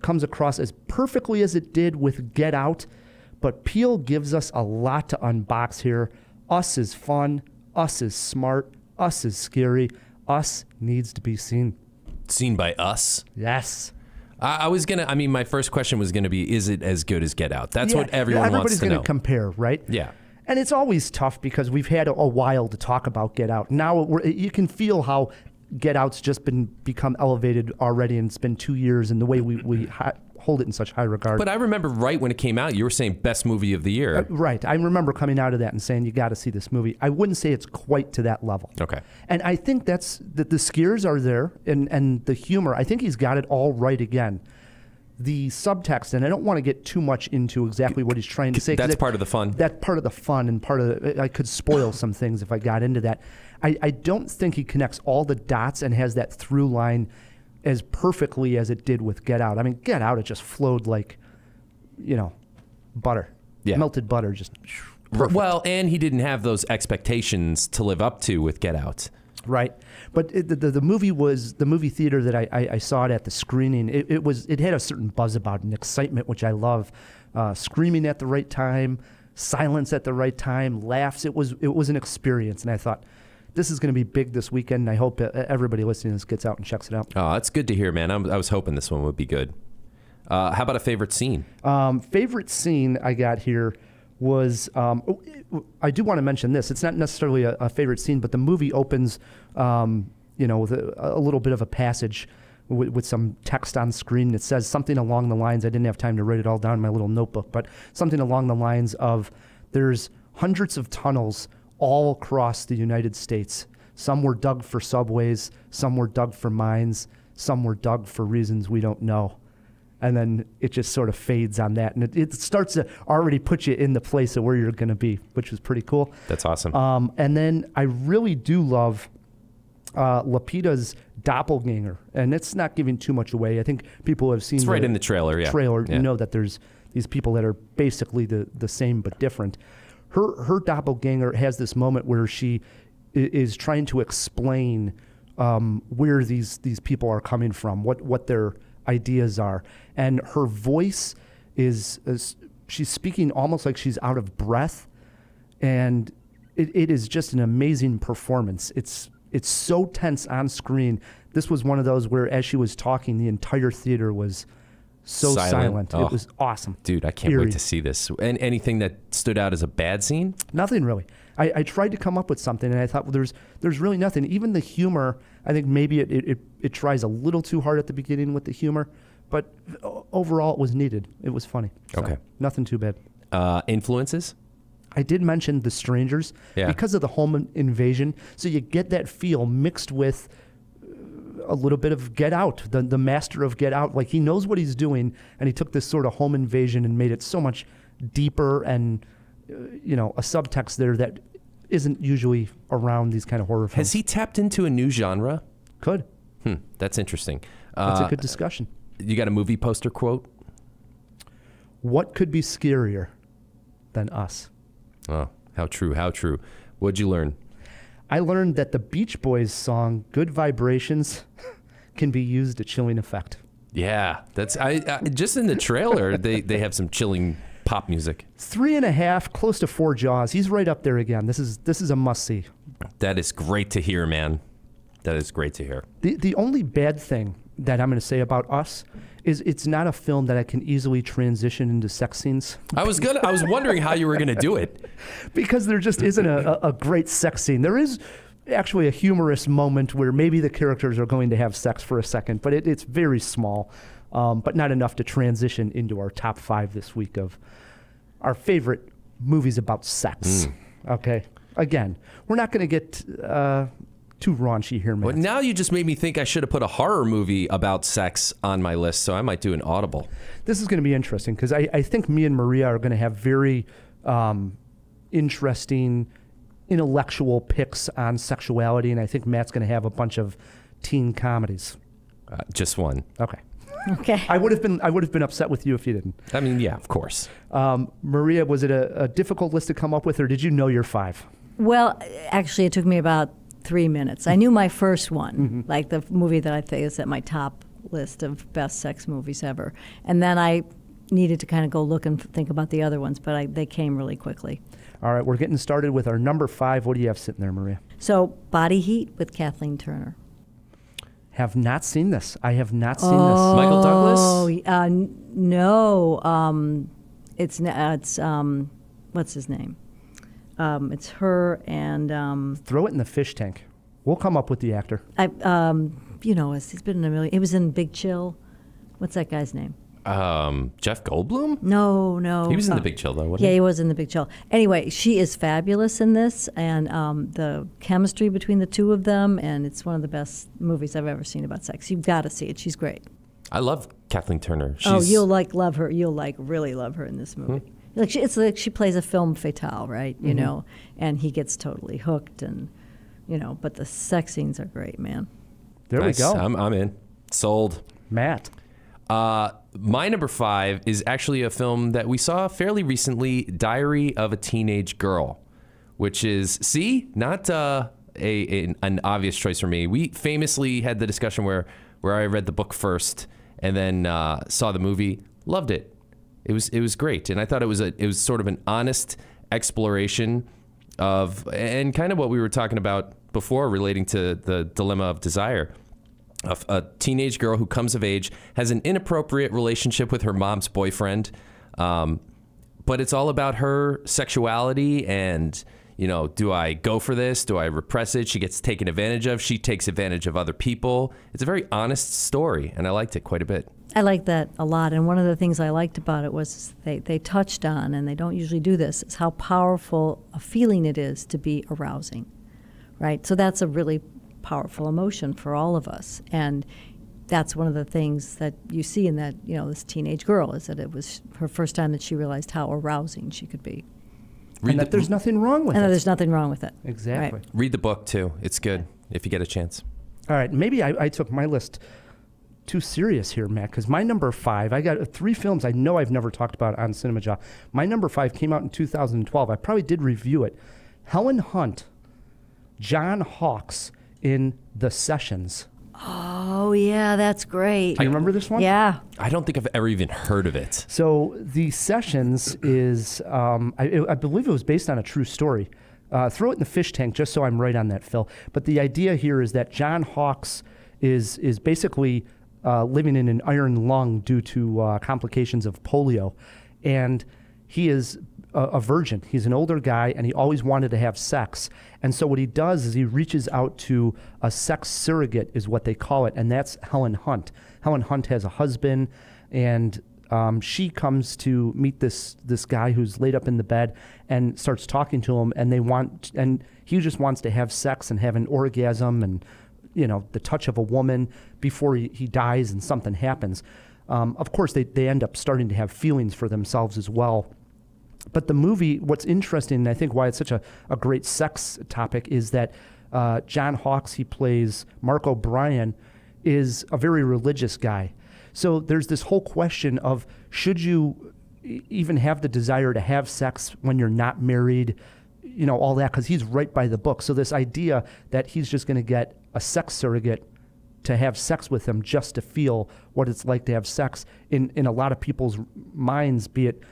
S3: comes across as perfectly as it did with Get Out, but Peele gives us a lot to unbox here. Us is fun. Us is smart. Us is scary. Us needs to be seen.
S2: Seen by us?
S3: Yes.
S2: My first question was going to be, is it as good as Get Out? That's what everyone wants to know.
S3: Everybody's going to compare, right?
S2: Yeah.
S3: And it's always tough because we've had a while to talk about Get Out. Now you can feel how Get Out's just become elevated already, and it's been 2 years, and the way we hold it in such high regard.
S2: But I remember right when it came out, you were saying best movie of the year.
S3: Right. I remember coming out of that and saying, you got to see this movie. I wouldn't say it's quite to that level.
S2: Okay.
S3: And I think that the scares are there, and the humor. I think he's got it all right again. The subtext, and I don't want to get too much into exactly what he's trying to say.
S2: That's part of the fun.
S3: That's part of the fun, and part of I could spoil some things if I got into that. I don't think he connects all the dots and has that through line as perfectly as it did with Get Out. I mean, Get Out, it just flowed like, butter.
S2: Yeah.
S3: Melted butter, just perfect.
S2: Well, and he didn't have those expectations to live up to with Get Out.
S3: Right, but the movie was the movie theater that I saw it at the screening. It had a certain buzz about it, an excitement, which I love. Screaming at the right time, silence at the right time, laughs. It was an experience, and I thought this is going to be big this weekend. And I hope everybody listening to this gets out and checks it out.
S2: Oh, that's good to hear, man. I was hoping this one would be good. How about a favorite scene?
S3: Favorite scene I got here was, I do want to mention this. It's not necessarily a favorite scene, but the movie opens, with a little bit of a passage with some text on screen. It says something along the lines, I didn't have time to write it all down in my little notebook, but something along the lines of, there's hundreds of tunnels all across the United States. Some were dug for subways, some were dug for mines, some were dug for reasons we don't know. And then it just sort of fades on that. And it starts to already put you in the place of where you're going to be, which was pretty cool.
S2: That's awesome.
S3: And then I really do love Lupita's doppelganger. And it's not giving too much away. I think people have seen
S2: it's right in the trailer, yeah.
S3: You know that there's these people that are basically the same but different. Her doppelganger has this moment where she is trying to explain where these people are coming from, what their ideas are, and her voice is she's speaking almost like she's out of breath, and it is just an amazing performance. It's so tense on screen. This was one of those where as she was talking, the entire theater was so silent.
S2: Oh.
S3: It was awesome.
S2: Dude, I can't
S3: Eerie.
S2: wait to see this. And anything that stood out as a bad scene?
S3: Nothing really. I tried to come up with something, and I thought, well, there's really nothing. Even the humor, I think maybe it tries a little too hard at the beginning with the humor, but overall it was needed. It was funny. So,
S2: Okay.
S3: nothing too bad.
S2: Influences?
S3: I did mention The Strangers
S2: Yeah.
S3: because of the home invasion. So you get that feel mixed with a little bit of Get Out, the master of Get Out. Like, he knows what he's doing, and he took this sort of home invasion and made it so much deeper and, a subtext there that isn't usually around these kind of horror films.
S2: Has he tapped into a new genre?
S3: Could.
S2: That's interesting.
S3: That's a good discussion.
S2: You got a movie poster quote?
S3: What could be scarier than us?
S2: Oh, how true, how true. What'd you learn?
S3: I learned that the Beach Boys song "Good Vibrations" can be used to chilling effect.
S2: Yeah, that's I just in the trailer they have some chilling pop music.
S3: 3.5, close to 4 Jaws. He's right up there again. This is a must see.
S2: That is great to hear, man. That is great to hear.
S3: The only bad thing that I'm going to say about Us is it's not a film that I can easily transition into sex scenes.
S2: I was wondering how you were gonna do it.
S3: Because there just isn't a great sex scene. There is actually a humorous moment where maybe the characters are going to have sex for a second, but it's very small, but not enough to transition into our top 5 this week of our favorite movies about sex. Okay? Again, we're not going to get too raunchy here, man.
S2: But now you just made me think I should have put a horror movie about sex on my list, so I might do an audible.
S3: This is going to be interesting because I think me and Maria are going to have very interesting intellectual picks on sexuality, and I think Matt's going to have a bunch of teen comedies.
S2: Just one.
S3: Okay.
S6: Okay.
S3: I would have been upset with you if you didn't.
S2: I mean, yeah, of course.
S3: Maria, was it a difficult list to come up with, or did you know your 5?
S6: Well, actually, it took me about 3 minutes. I knew my first one, like the movie that I think is at my top list of best sex movies ever. And then I needed to kind of go look and think about the other ones, but they came really quickly.
S3: All right, we're getting started with our number 5. What do you have sitting there, Maria?
S6: So, Body Heat with Kathleen Turner.
S3: Have not seen this. I have not seen
S2: Michael Douglas?
S6: Oh, no. It's what's his name? It's her and
S3: this. Throw it in the fish tank. We'll come up with the actor.
S6: he's been in a million. He was in Big Chill. What's that guy's name?
S2: Jeff Goldblum?
S6: No.
S2: He was in The Big Chill, though, wasn't
S6: Yeah,
S2: he?
S6: he was in The Big Chill. Anyway, she is fabulous in this, and the chemistry between the two of them, and it's one of the best movies I've ever seen about sex. You've got to see it. She's great.
S2: I love Kathleen Turner.
S6: You'll love her. You'll really love her in this movie. It's like she plays a femme fatale, right? You know, and he gets totally hooked, and but the sex scenes are great, man.
S3: There
S2: Nice.
S3: we go.
S2: I'm in. Sold.
S3: Matt.
S2: My number 5 is actually a film that we saw fairly recently, Diary of a Teenage Girl, which is, not an obvious choice for me. We famously had the discussion where I read the book first and then saw the movie, loved it. It was great, and I thought it was sort of an honest exploration of, and kind of what we were talking about before relating to the dilemma of desire. A teenage girl who comes of age, has an inappropriate relationship with her mom's boyfriend, but it's all about her sexuality and, do I go for this? Do I repress it? She gets taken advantage of. She takes advantage of other people. It's a very honest story, and I liked it quite a bit.
S6: I like that a lot, and one of the things I liked about it was they touched on, and they don't usually do this, is how powerful a feeling it is to be arousing, right? So that's a really powerful emotion for all of us, and that's one of the things that you see in that this teenage girl, is that it was her first time that she realized how arousing she could be,
S3: And that there's nothing wrong with it.
S6: and there's nothing wrong with it.
S3: Exactly.
S6: Right.
S2: Read the book, too. It's good if you get a chance.
S3: All right, maybe I took my list too serious here, Matt, because my number 5, I got 3 films I know I've never talked about on Cinema Jaw. My number 5 came out in 2012. I probably did review it. Helen Hunt, John Hawkes in The Sessions.
S6: Oh yeah, that's great.
S3: Do you remember this one?
S6: Yeah.
S2: I don't think I've ever even heard of it.
S3: So The Sessions is, I believe it was based on a true story. Throw it in the fish tank just so I'm right on that, Phil. But the idea here is that John Hawkes is basically living in an iron lung due to complications of polio. And he is a virgin. He's an older guy, and he always wanted to have sex. And so what he does is he reaches out to a sex surrogate, is what they call it, and that's Helen Hunt. Helen Hunt has a husband, and she comes to meet this guy who's laid up in the bed and starts talking to him, and he just wants to have sex and have an orgasm and, you know, the touch of a woman before he dies and something happens. Of course, they end up starting to have feelings for themselves as well. But the movie, what's interesting, and I think why it's such a great sex topic, is that John Hawkes, he plays Mark O'Brien, is a very religious guy. So there's this whole question of, should you even have the desire to have sex when you're not married, you know, all that, because he's right by the book. So this idea that he's just going to get a sex surrogate to have sex with him just to feel what it's like to have sex, in a lot of people's minds, be it,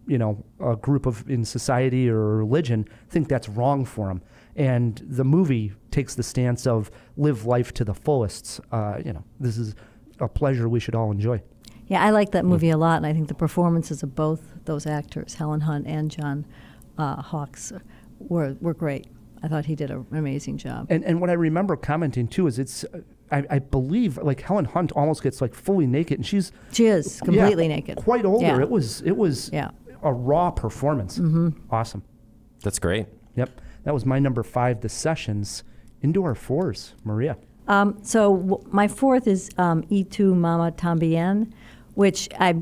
S3: you know, a group in society or a religion, think that's wrong for him. And the movie takes the stance of live life to the fullest. You know, this is a pleasure we should all enjoy.
S6: Yeah, I like that movie a lot, and I think the performances of both those actors, Helen Hunt and John Hawkes, were great. I thought he did an amazing job.
S3: And what I remember commenting too is I believe like Helen Hunt almost gets like fully naked, and she is
S6: completely naked,
S3: quite older.
S6: Yeah.
S3: It was a raw performance.
S6: Mm-hmm.
S3: Awesome.
S2: That's great.
S3: Yep, that was my number 5. The Sessions. Into our 4s, Maria.
S6: My 4th is Y Tu Mama Tambien, which I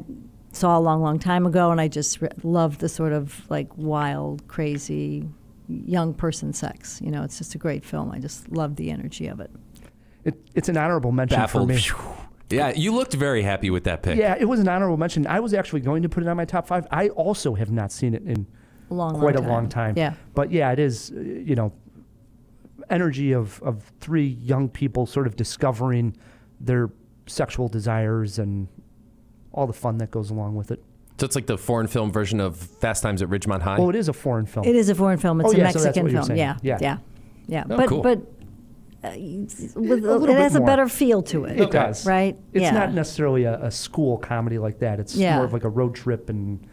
S6: saw a long time ago, and I just loved the sort of like wild, crazy, young person sex. You know, it's just a great film. I just loved the energy of it.
S3: It's an honorable mention
S2: Baffled.
S3: for me.
S2: Yeah, you looked very happy with that pick.
S3: Yeah, it was an honorable mention. I was actually going to put it on my top 5. I also have not seen it in quite a long time.
S6: Yeah.
S3: But yeah, it is, you know, energy of 3 young people sort of discovering their sexual desires and all the fun that goes along with it.
S2: So it's like the foreign film version of Fast Times at Ridgemont High?
S3: Oh, it is a foreign film.
S6: It is a foreign film. It's a Mexican
S3: so that's what you're
S6: film.
S3: saying.
S6: Yeah.
S2: Oh, cool.
S6: But it has a better feel to it.
S3: It does.
S6: Right?
S3: It's not necessarily a school comedy like that. It's more of like a road trip and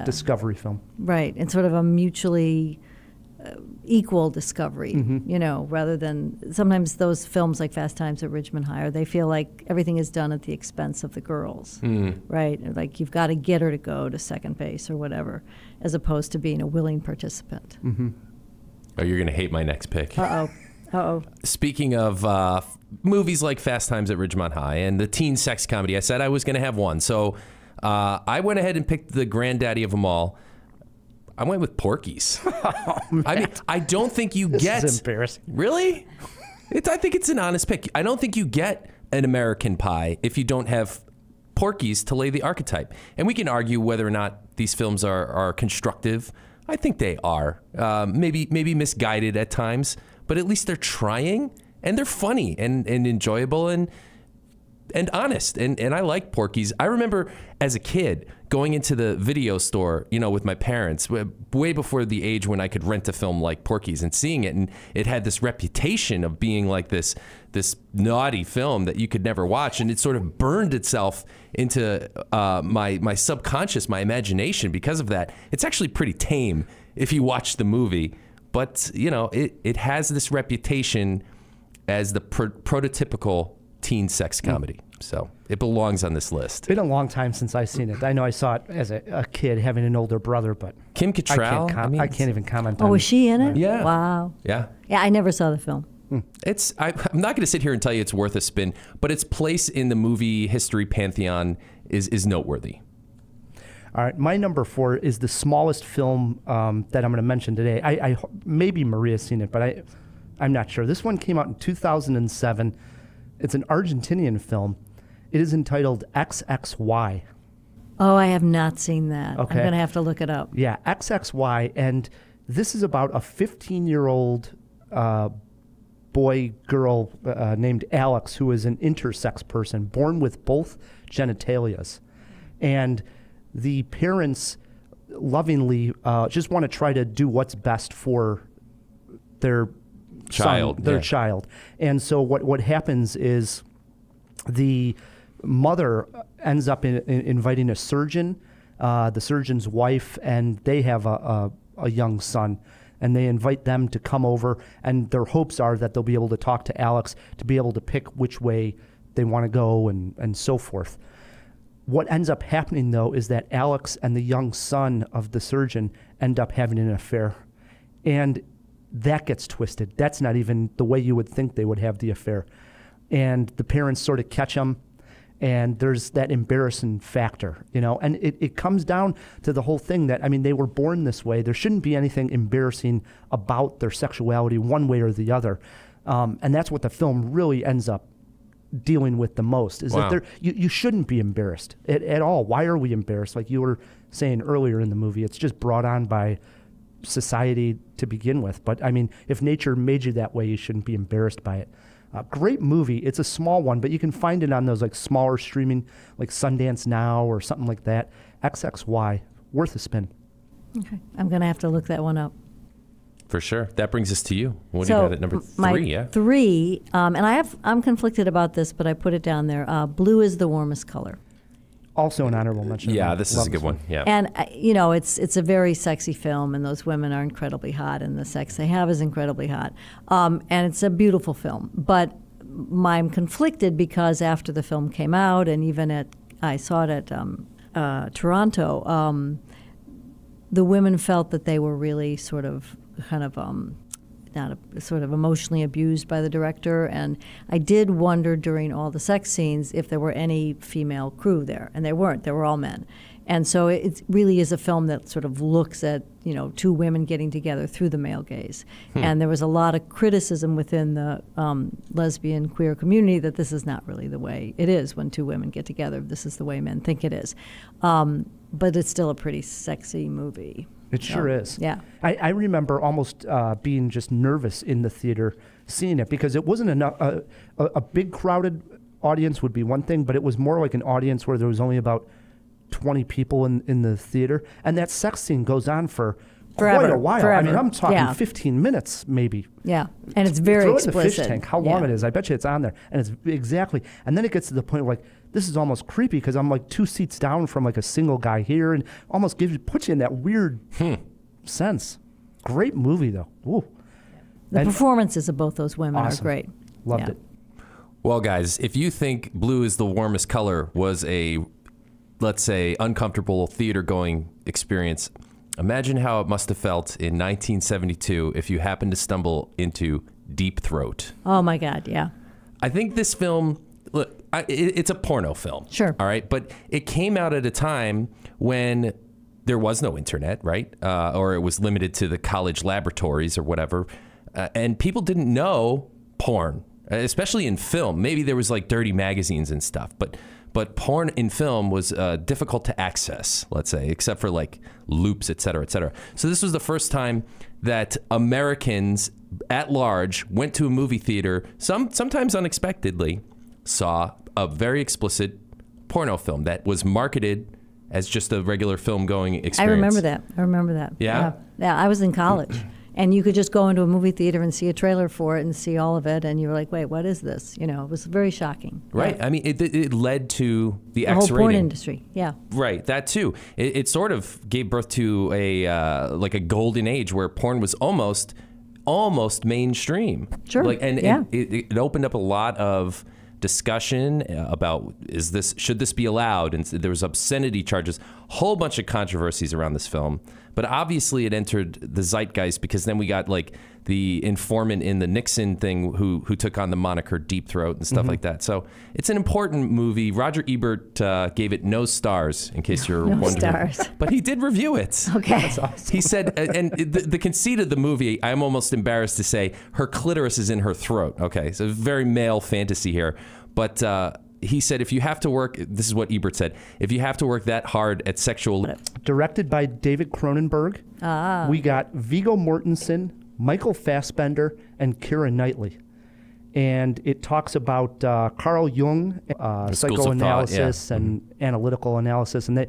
S3: discovery film.
S6: Right. And sort of a mutually equal discovery, you know, rather than sometimes those films like Fast Times at Ridgemont High, they feel like everything is done at the expense of the girls, right? Like you've got to get her to go to second base or whatever, as opposed to being a willing participant.
S2: Oh, you're going to hate my next pick.
S6: Uh-oh.
S2: Speaking of movies like Fast Times at Ridgemont High and the teen sex comedy, I said I was going to have one. So I went ahead and picked the granddaddy of them all. I went with Porky's. I mean, I don't think you get...
S3: This is embarrassing.
S2: Really? I think it's an honest pick. I don't think you get an American Pie if you don't have Porky's to lay the archetype. And we can argue whether or not these films are constructive. I think they are. Maybe misguided at times, but at least they're trying, and they're funny and enjoyable and honest. And I like Porky's. I remember as a kid going into the video store, you know, with my parents, way before the age when I could rent a film like Porky's and seeing it. And it had this reputation of being like this naughty film that you could never watch. And it sort of burned itself into my subconscious, my imagination because of that. It's actually pretty tame if you watch the movie. But, you know, it has this reputation as the prototypical teen sex comedy. So it belongs on this list.
S3: It's been a long time since I've seen it. I know I saw it as a kid having an older brother, but
S2: Kim Cattrall,
S3: I can't even comment on it.
S6: Oh, was she in it?
S2: Yeah.
S6: Wow.
S2: Yeah.
S6: Yeah, I never saw the film.
S2: I'm not going to sit here and tell you it's worth a spin, but its place in the movie history pantheon is noteworthy.
S3: All right, my number 4 is the smallest film that I'm going to mention today. I maybe Maria's seen it, but I'm not sure. This one came out in 2007. It's an Argentinian film. It is entitled XXY.
S6: Oh, I have not seen that.
S3: Okay.
S6: I'm going to have to look it up.
S3: Yeah, XXY, and this is about a 15-year-old boy-girl named Alex who is an intersex person, born with both genitalias. And the parents lovingly just want to try to do what's best for their
S2: child.
S3: Child. And so what happens is the mother ends up inviting a surgeon, the surgeon's wife, and they have a young son. And they invite them to come over, and their hopes are that they'll be able to talk to Alex to be able to pick which way they want to go and so forth. What ends up happening, though, is that Alex and the young son of the surgeon end up having an affair. And that gets twisted. That's not even the way you would think they would have the affair. And the parents sort of catch them, and there's that embarrassing factor, you know. And it comes down to the whole thing that, I mean, they were born this way. There shouldn't be anything embarrassing about their sexuality one way or the other. And that's what the film really ends up dealing with the most, is that you shouldn't be embarrassed at all. Why are we embarrassed? Like you were saying earlier in the movie, it's just brought on by society to begin with. But I mean, if nature made you that way, you shouldn't be embarrassed by it. Great movie. It's a small one, but you can find it on those like smaller streaming, like Sundance Now or something like that. XXY, worth a spin.
S6: Okay, I'm gonna have to look that one up.
S2: For sure. That brings us to you. What do you got at number 3?
S6: My
S2: Yeah.
S6: 3, and I'm conflicted about this, but I put it down there. Blue is the warmest color.
S3: Also an honorable mention.
S2: Yeah, this is a good one. Yeah.
S6: And you know, it's a very sexy film, and those women are incredibly hot, and the sex they have is incredibly hot. And it's a beautiful film. But I'm conflicted because after the film came out, and even I saw it at Toronto, the women felt that they were really sort of sort of emotionally abused by the director, and I did wonder during all the sex scenes if there were any female crew there, and there weren't. There were all men. And so it really is a film that sort of looks at, you know, two women getting together through the male gaze. And there was a lot of criticism within the lesbian queer community that this is not really the way it is when two women get together. This is the way men think it is. But it's still a pretty sexy movie.
S3: It sure is.
S6: Yeah.
S3: I remember almost being just nervous in the theater seeing it because it wasn't enough. A big crowded audience would be one thing, but it was more like an audience where there was only about 20 people in the theater. And that sex scene goes on for quite a while.
S6: Forever.
S3: I mean, I'm talking 15 minutes maybe.
S6: Yeah. And it's very
S3: Throw
S6: explicit.
S3: It in the fish tank, how long it is. I bet you it's on there. And it's exactly. And then it gets to the point where like, this is almost creepy because I'm like 2 seats down from like a single guy here and almost puts you in that weird sense. Great movie though. Ooh.
S6: The performances of both those women
S3: awesome.
S6: are great.
S3: Loved it.
S2: Well, guys, if you think Blue is the Warmest Color was a, let's say, uncomfortable theater-going experience, imagine how it must have felt in 1972 if you happened to stumble into Deep Throat.
S6: Oh, my God, yeah.
S2: I think this film, look, it's a porno film.
S6: Sure.
S2: All right, but it came out at a time when there was no internet, right? Or it was limited to the college laboratories or whatever. And people didn't know porn, especially in film. Maybe there was like dirty magazines and stuff, but porn in film was difficult to access, let's say, except for like loops, et cetera, et cetera. So this was the first time that Americans at large went to a movie theater, sometimes unexpectedly, saw a very explicit porno film that was marketed as just a regular film-going experience.
S6: I remember that.
S2: Yeah?
S6: Yeah, I was in college. And you could just go into a movie theater and see a trailer for it and see all of it, and you were like, wait, what is this? You know, it was very shocking.
S2: Right.
S6: Yeah.
S2: I mean, it led to the
S6: whole
S2: X-rating.
S6: porn industry, yeah.
S2: Right, that too. It sort of gave birth to a golden age where porn was almost mainstream.
S6: Sure,
S2: And it opened up a lot of discussion about should this be allowed, and there was obscenity charges, whole bunch of controversies around this film. But obviously it entered the zeitgeist because then we got like the informant in the Nixon thing who took on the moniker Deep Throat and stuff like that. So it's an important movie. Roger Ebert gave it no stars, in case you're wondering.
S6: Stars.
S2: But he did review it.
S6: Okay.
S3: That's awesome.
S2: He said, and the conceit of the movie, I'm almost embarrassed to say, her clitoris is in her throat. Okay, so very male fantasy here. But he said, if you have to work, this is what Ebert said, if you have to work that hard at sexual...
S3: Directed by David Cronenberg. We got Viggo Mortensen, Michael Fassbender, and Keira Knightley. And it talks about Carl Jung, psychoanalysis and analytical analysis. And they,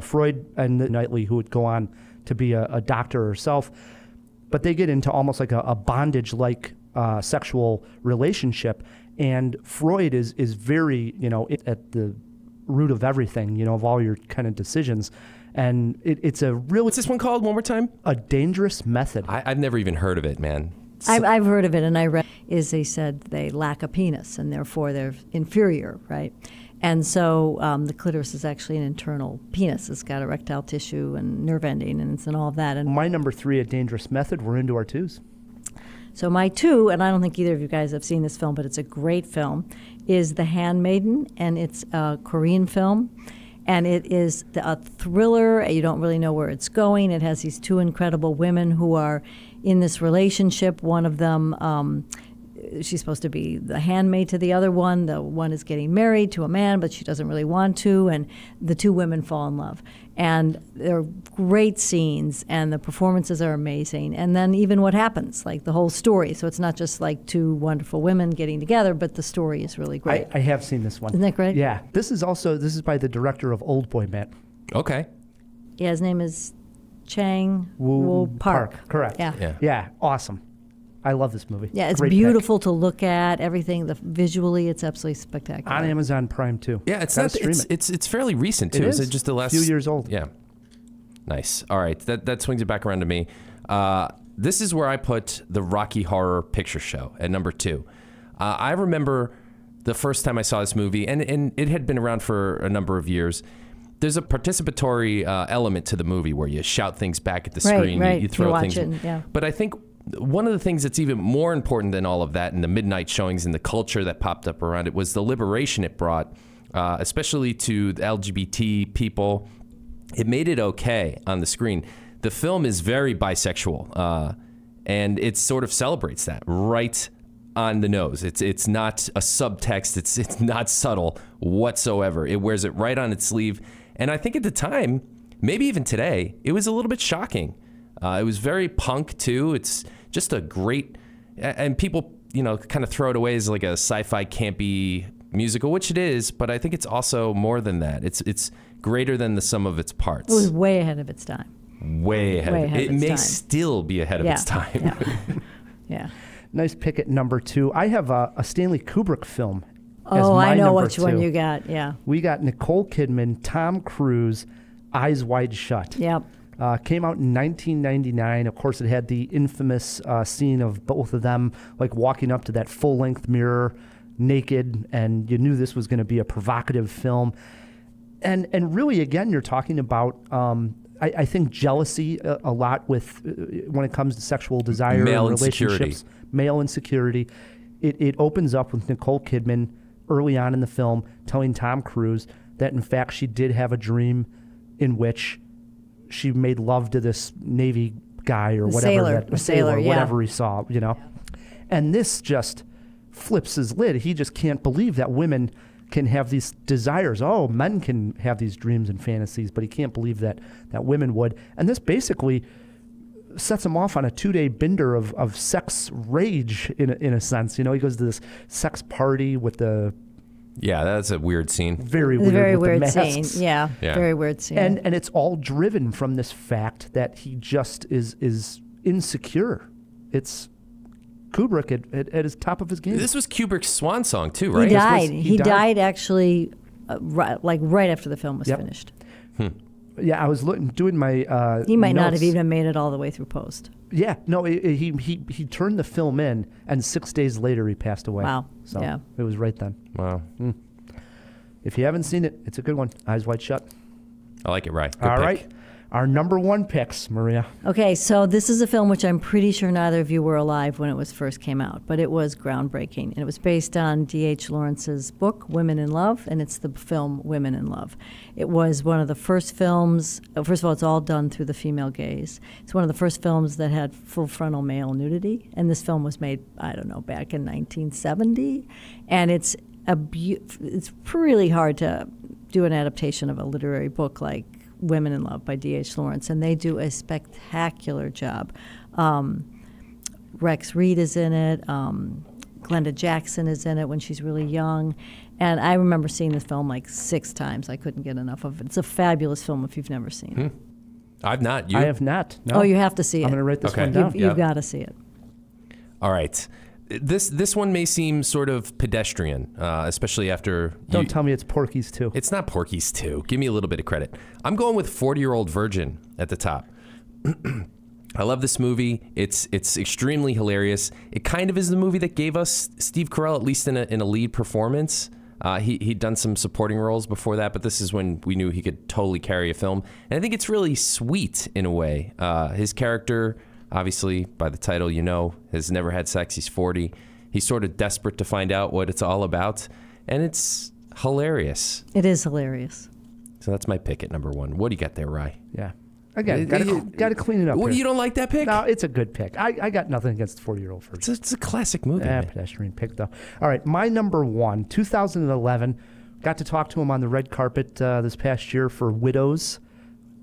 S3: Freud and Knightley, who would go on to be a doctor herself. But they get into almost like a bondage-like sexual relationship. And Freud is very, at the root of everything, of all your kind of decisions. And it's a real...
S2: What's this one called one more time?
S3: A Dangerous Method.
S2: I've never even heard of it, man.
S6: I've heard of it, and I read they said they lack a penis, and therefore they're inferior, right? And so the clitoris is actually an internal penis. It's got erectile tissue and nerve endings and all of that. And
S3: my number 3, A Dangerous Method, we're into our 2s.
S6: So my 2, and I don't think either of you guys have seen this film, but it's a great film, is The Handmaiden, and it's a Korean film. And it is a thriller. You don't really know where it's going. It has these 2 incredible women who are in this relationship. One of them, she's supposed to be the handmaid to the other one. The one is getting married to a man, but she doesn't really want to. And the 2 women fall in love. And they're great scenes, and the performances are amazing. And then even what happens, like the whole story. So it's not just like 2 wonderful women getting together, but the story is really great.
S3: I have seen this one.
S6: Isn't that great?
S3: Yeah. This is by the director of Old Boy, Matt.
S2: Okay.
S6: Yeah, his name is Chang
S3: Woo
S6: Park.
S3: Correct.
S6: Yeah.
S3: Awesome. I love this movie.
S6: Yeah, it's
S3: Great
S6: beautiful to look at. Everything, visually, it's absolutely spectacular.
S3: On Amazon Prime too.
S2: Yeah, it's fairly recent too. Is it just the last
S3: few years old?
S2: Yeah. Nice. All right, that swings it back around to me. This is where I put the Rocky Horror Picture Show at number 2. I remember the first time I saw this movie, and it had been around for a number of years. There's a participatory element to the movie where you shout things back at the screen,
S6: right.
S2: you throw things.
S6: Yeah.
S2: But I think one of the things that's even more important than all of that and the midnight showings and the culture that popped up around it was the liberation it brought, especially to the LGBT people. It made it okay on the screen. The film is very bisexual, and it sort of celebrates that right on the nose. It's not a subtext. It's not subtle whatsoever. It wears it right on its sleeve. And I think at the time, maybe even today, it was a little bit shocking. It was very punk too. It's just a great, and people, kind of throw it away as like a sci-fi campy musical, which it is, but I think it's also more than that. It's greater than the sum of its parts.
S6: It was way ahead of its time.
S2: Way ahead. It may still be ahead of its time.
S6: Yeah. Yeah.
S3: Nice pick at number 2. I have a Stanley Kubrick film.
S6: Oh, I know which one you got. Yeah.
S3: We got Nicole Kidman, Tom Cruise, Eyes Wide Shut.
S6: Yep.
S3: Came out in 1999. Of course, it had the infamous scene of both of them like walking up to that full-length mirror naked, and you knew this was going to be a provocative film. And really, again, you're talking about, I think, jealousy a lot with when it comes to sexual desire
S2: male
S3: and relationships.
S2: Insecurity.
S3: Male insecurity. It opens up with Nicole Kidman early on in the film telling Tom Cruise that, in fact, she did have a dream in which she made love to this Navy guy or whatever,
S6: sailor,
S3: whatever he saw, And this just flips his lid. He just can't believe that women can have these desires. Oh, men can have these dreams and fantasies, but he can't believe that women would. And this basically sets him off on a 2-day bender of sex rage in a sense. He goes to this sex party with the...
S2: Yeah, that's a weird scene.
S3: Very weird
S6: scene. Yeah, very weird scene.
S3: And it's all driven from this fact that he just is insecure. It's Kubrick at his top of his game.
S2: This was Kubrick's swan song too, right?
S6: He died. He died actually, right after the film was finished.
S3: Yeah, I was doing my.
S6: He might
S3: notes.
S6: not have even made it all the way through post.
S3: Yeah, no, he turned the film in, and 6 days later he passed away.
S6: Wow.
S3: So
S6: yeah.
S3: It was right then.
S2: Wow.
S3: If you haven't seen it, it's a good one. Eyes Wide Shut.
S2: I like it, right?
S3: Good All pick. Right. Our number 1 picks, Maria.
S6: Okay, so this is a film which I'm pretty sure neither of you were alive when it was first came out, but it was groundbreaking. And it was based on D.H. Lawrence's book, Women in Love, and it's the film Women in Love. It was one of the first films, first of all, it's all done through the female gaze. It's one of the first films that had full frontal male nudity, and this film was made, I don't know, back in 1970. And it's really hard to do an adaptation of a literary book like Women in Love by D.H. Lawrence, and they do a spectacular job. Rex Reed is in it. Glenda Jackson is in it when she's really young. And I remember seeing this film like 6 times. I couldn't get enough of it. It's a fabulous film if you've never seen it.
S2: I've not. You?
S3: I have not. No.
S6: Oh, you have to see it.
S3: I'm going to write this one down.
S6: You've got to see it.
S2: All right. This one may seem sort of pedestrian, especially after.
S3: Don't tell me it's Porky's 2.
S2: It's not Porky's 2. Give me a little bit of credit. I'm going with 40-Year-Old Virgin at the top. I love this movie. It's extremely hilarious. It kind of is the movie that gave us Steve Carell, at least in a lead performance. He'd done some supporting roles before that, but this is when we knew he could totally carry a film. And I think it's really sweet in a way. His character, obviously, by the title, has never had sex. He's 40. He's sort of desperate to find out what it's all about. And it's hilarious.
S6: It is hilarious.
S2: So that's my pick at number 1. What do you got there, Rye?
S3: Yeah. Again, got to clean it up.
S2: Well, you don't like that pick?
S3: No, it's a good pick. I got nothing against 40-Year-Old Virgin.
S2: It's a classic movie.
S3: Pedestrian pick, though. All right, my number 1, 2011. Got to talk to him on the red carpet this past year for Widows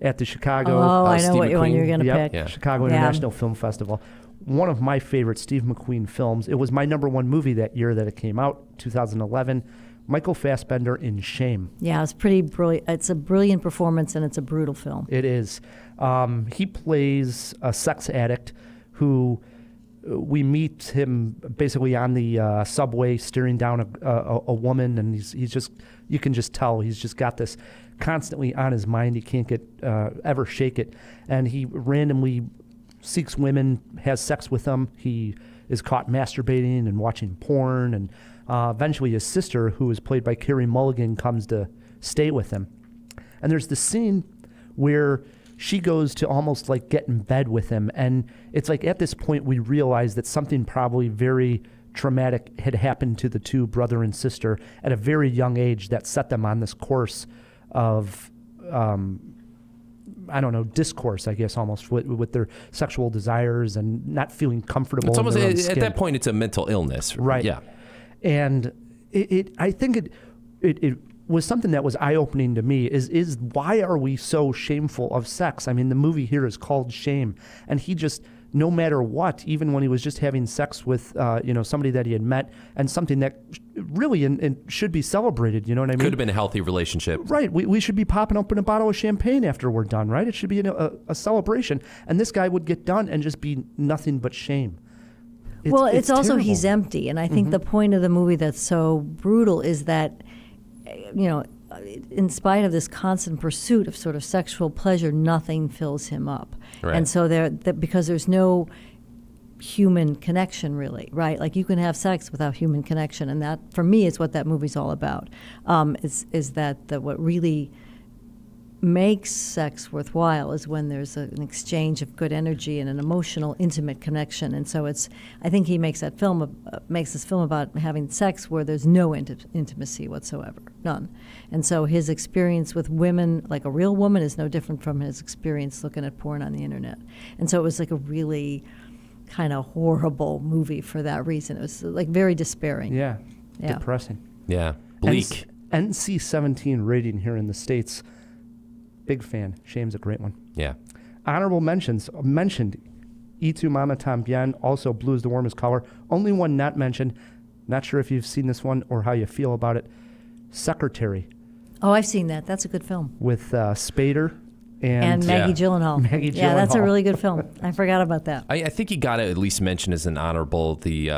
S3: at the Chicago.
S6: Oh, I know what one you're going to pick.
S3: Yeah. Chicago International Film Festival. One of my favorite Steve McQueen films. It was my number 1 movie that year that it came out, 2011. Michael Fassbender in Shame.
S6: Yeah, it's pretty brilliant. It's a brilliant performance, and it's a brutal film.
S3: It is. He plays a sex addict who we meet him basically on the subway staring down a woman, and he's just, you can just tell he's just got this constantly on his mind. He can't get ever shake it, and he randomly seeks women, has sex with them. He is caught masturbating and watching porn, and eventually his sister, who is played by Carey Mulligan, comes to stay with him. And there's this scene where she goes to almost like get in bed with him, and it's like at this point we realize that something probably very traumatic had happened to the two, brother and sister, at a very young age that set them on this course of discourse, I guess, almost with their sexual desires and not feeling comfortable.
S2: It's almost,
S3: in their own
S2: at
S3: skin.
S2: that point, it's a mental illness.
S3: Right.
S2: Yeah.
S3: And I think it was something that was eye-opening to me is why are we so shameful of sex? I mean, the movie here is called Shame, and he just, no matter what, even when he was just having sex with somebody that he had met, and something that really and should be celebrated, you know what I mean?
S2: Could have been a healthy relationship.
S3: Right. We should be popping open a bottle of champagne after we're done, right? It should be a celebration. And this guy would get done and just be nothing but shame.
S6: It's also
S3: terrible.
S6: he's empty, and I think the point of the movie that's so brutal is that, in spite of this constant pursuit of sort of sexual pleasure, nothing fills him up,
S2: Right.
S6: and so because there's no human connection really, right? Like you can have sex without human connection, and that for me is what that movie's all about. Is that what really makes sex worthwhile is when there's an exchange of good energy and an emotional, intimate connection. And so I think he makes this film about having sex where there's no intimacy whatsoever, none. And so his experience with women, like a real woman, is no different from his experience looking at porn on the internet. And so it was like a really kind of horrible movie for that reason. It was like very despairing.
S3: Yeah. Depressing.
S2: Yeah. Bleak.
S3: NC-17 rating here in the States. Big fan. Shame's a great one.
S2: Yeah.
S3: Honorable mentions. Mentioned Y Tu Mama Tambien, also Blue is the Warmest Color. Only one not mentioned. Not sure if you've seen this one or how you feel about it. Secretary.
S6: Oh, I've seen that. That's a good film.
S3: With Spader
S6: and Maggie Gyllenhaal.
S3: Maggie Gyllenhaal.
S6: Yeah, that's a really good film. I forgot about that.
S2: I think you got to at least mention as an honorable the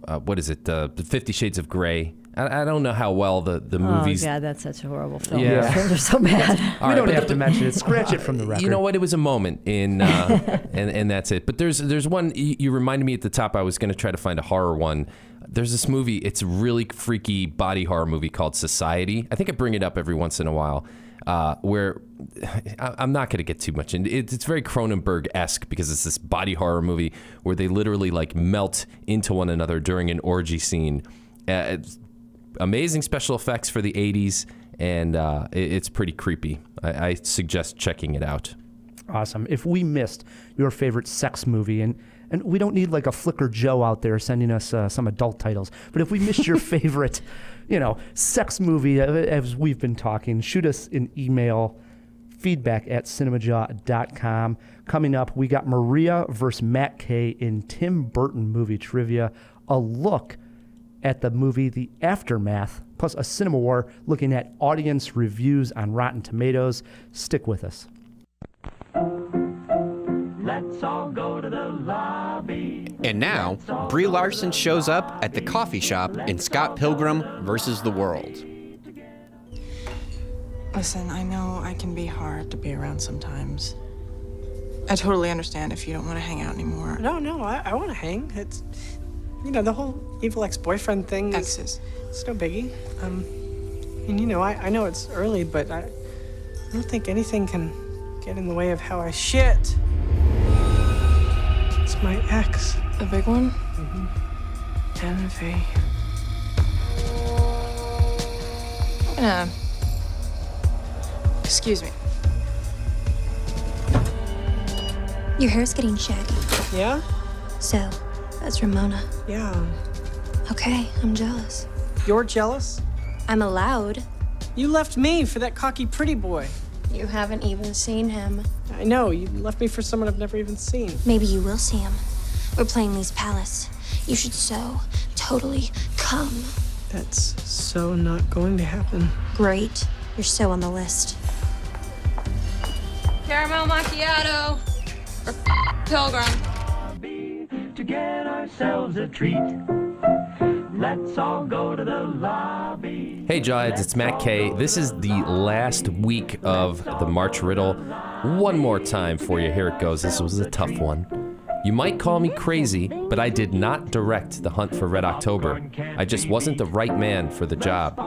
S2: 50 Shades of Grey. I don't know how well the movies.
S6: Oh, God, that's such a horrible film.
S2: Yeah.
S6: Films are so bad.
S3: We don't have to mention it. Scratch it from the record.
S2: You know what? It was a moment in, and that's it. But there's one, you reminded me at the top, I was going to try to find a horror one. There's this movie, it's a really freaky body horror movie called Society. I think I bring it up every once in a while, where I'm not going to get too much into it. It's very Cronenberg-esque because it's this body horror movie where they literally like melt into one another during an orgy scene. It's amazing special effects for the 80s, and it's pretty creepy. I suggest checking it out.
S3: Awesome. If we missed your favorite sex movie, and we don't need like a Flickr Joe out there sending us some adult titles, but if we missed your favorite, sex movie as we've been talking, shoot us an email, feedback@cinemajaw.com. Coming up, we got Maria versus Matt Kay in Tim Burton movie trivia, a look at the movie The Aftermath, plus a Cinema War looking at audience reviews on Rotten Tomatoes. Stick with us.
S5: Let Let's all go to the lobby.
S4: And now, Brie Larson shows up at the coffee shop in Scott Pilgrim vs. the World.
S9: Listen, I know I can be hard to be around sometimes. I totally understand if you don't want to hang out anymore.
S10: No, I want to hang. It's, you know, the whole evil ex-boyfriend thing.
S9: Exes.
S10: It's no biggie. And you know, I know it's early, but I don't think anything can get in the way of how I shit. It's my ex.
S9: The big one?
S10: Mm-hmm.
S9: Envy. Excuse me.
S11: Your hair's getting shaggy.
S10: Yeah?
S11: So, that's Ramona.
S10: Yeah.
S11: Okay, I'm jealous.
S10: You're jealous?
S11: I'm allowed.
S10: You left me for that cocky pretty boy.
S11: You haven't even seen him.
S10: I know, you left me for someone I've never even seen.
S11: Maybe you will see him. We're playing Lee's Palace. You should so totally come.
S10: That's so not going to happen.
S11: Great. You're so on the list.
S9: Caramel macchiato. Or Pilgrim.
S5: To get ourselves a treat. Let's all go to the lobby.
S2: Hey Jawheads, it's Matt K. This is the last week of the March Riddle. One more time for you. Here it goes. This was a tough one. You might call me crazy, but I did not direct The Hunt for Red October. I just wasn't the right man for the job.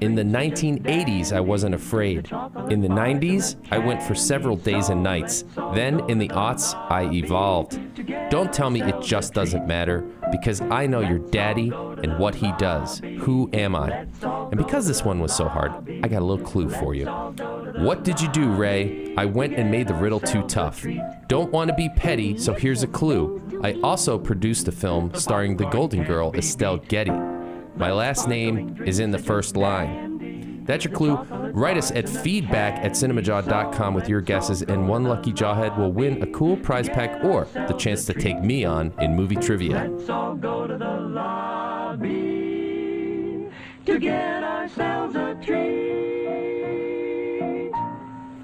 S2: In the 1980s, I wasn't afraid. In the 90s, I went for several days and nights. Then, in the aughts, I evolved. Don't tell me it just doesn't matter, because I know your daddy and what he does. Who am I? And because this one was so hard, I got a little clue for you. What did you do, Ray? I went and made the riddle too tough. Don't want to be petty, so here's a clue. I also produced a film starring the Golden Girl, Estelle Getty. My last name is in the first line. That's your clue. Write us at feedback@cinemajaw.com with your guesses, and one lucky Jawhead will win a cool prize pack or the chance to take me on in movie trivia.
S5: Let's all go to the lobby to get ourselves a treat.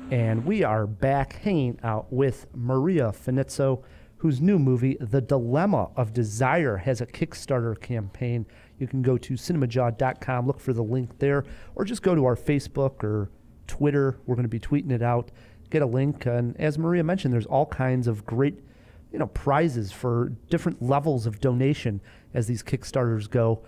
S3: And we are back hanging out with Maria Finizzo, whose new movie, The Dilemma of Desire, has a Kickstarter campaign. You can go to cinemajaw.com, look for the link there, or just go to our Facebook or Twitter. We're going to be tweeting it out. Get a link. And as Maria mentioned, there's all kinds of great, prizes for different levels of donation as these Kickstarters go.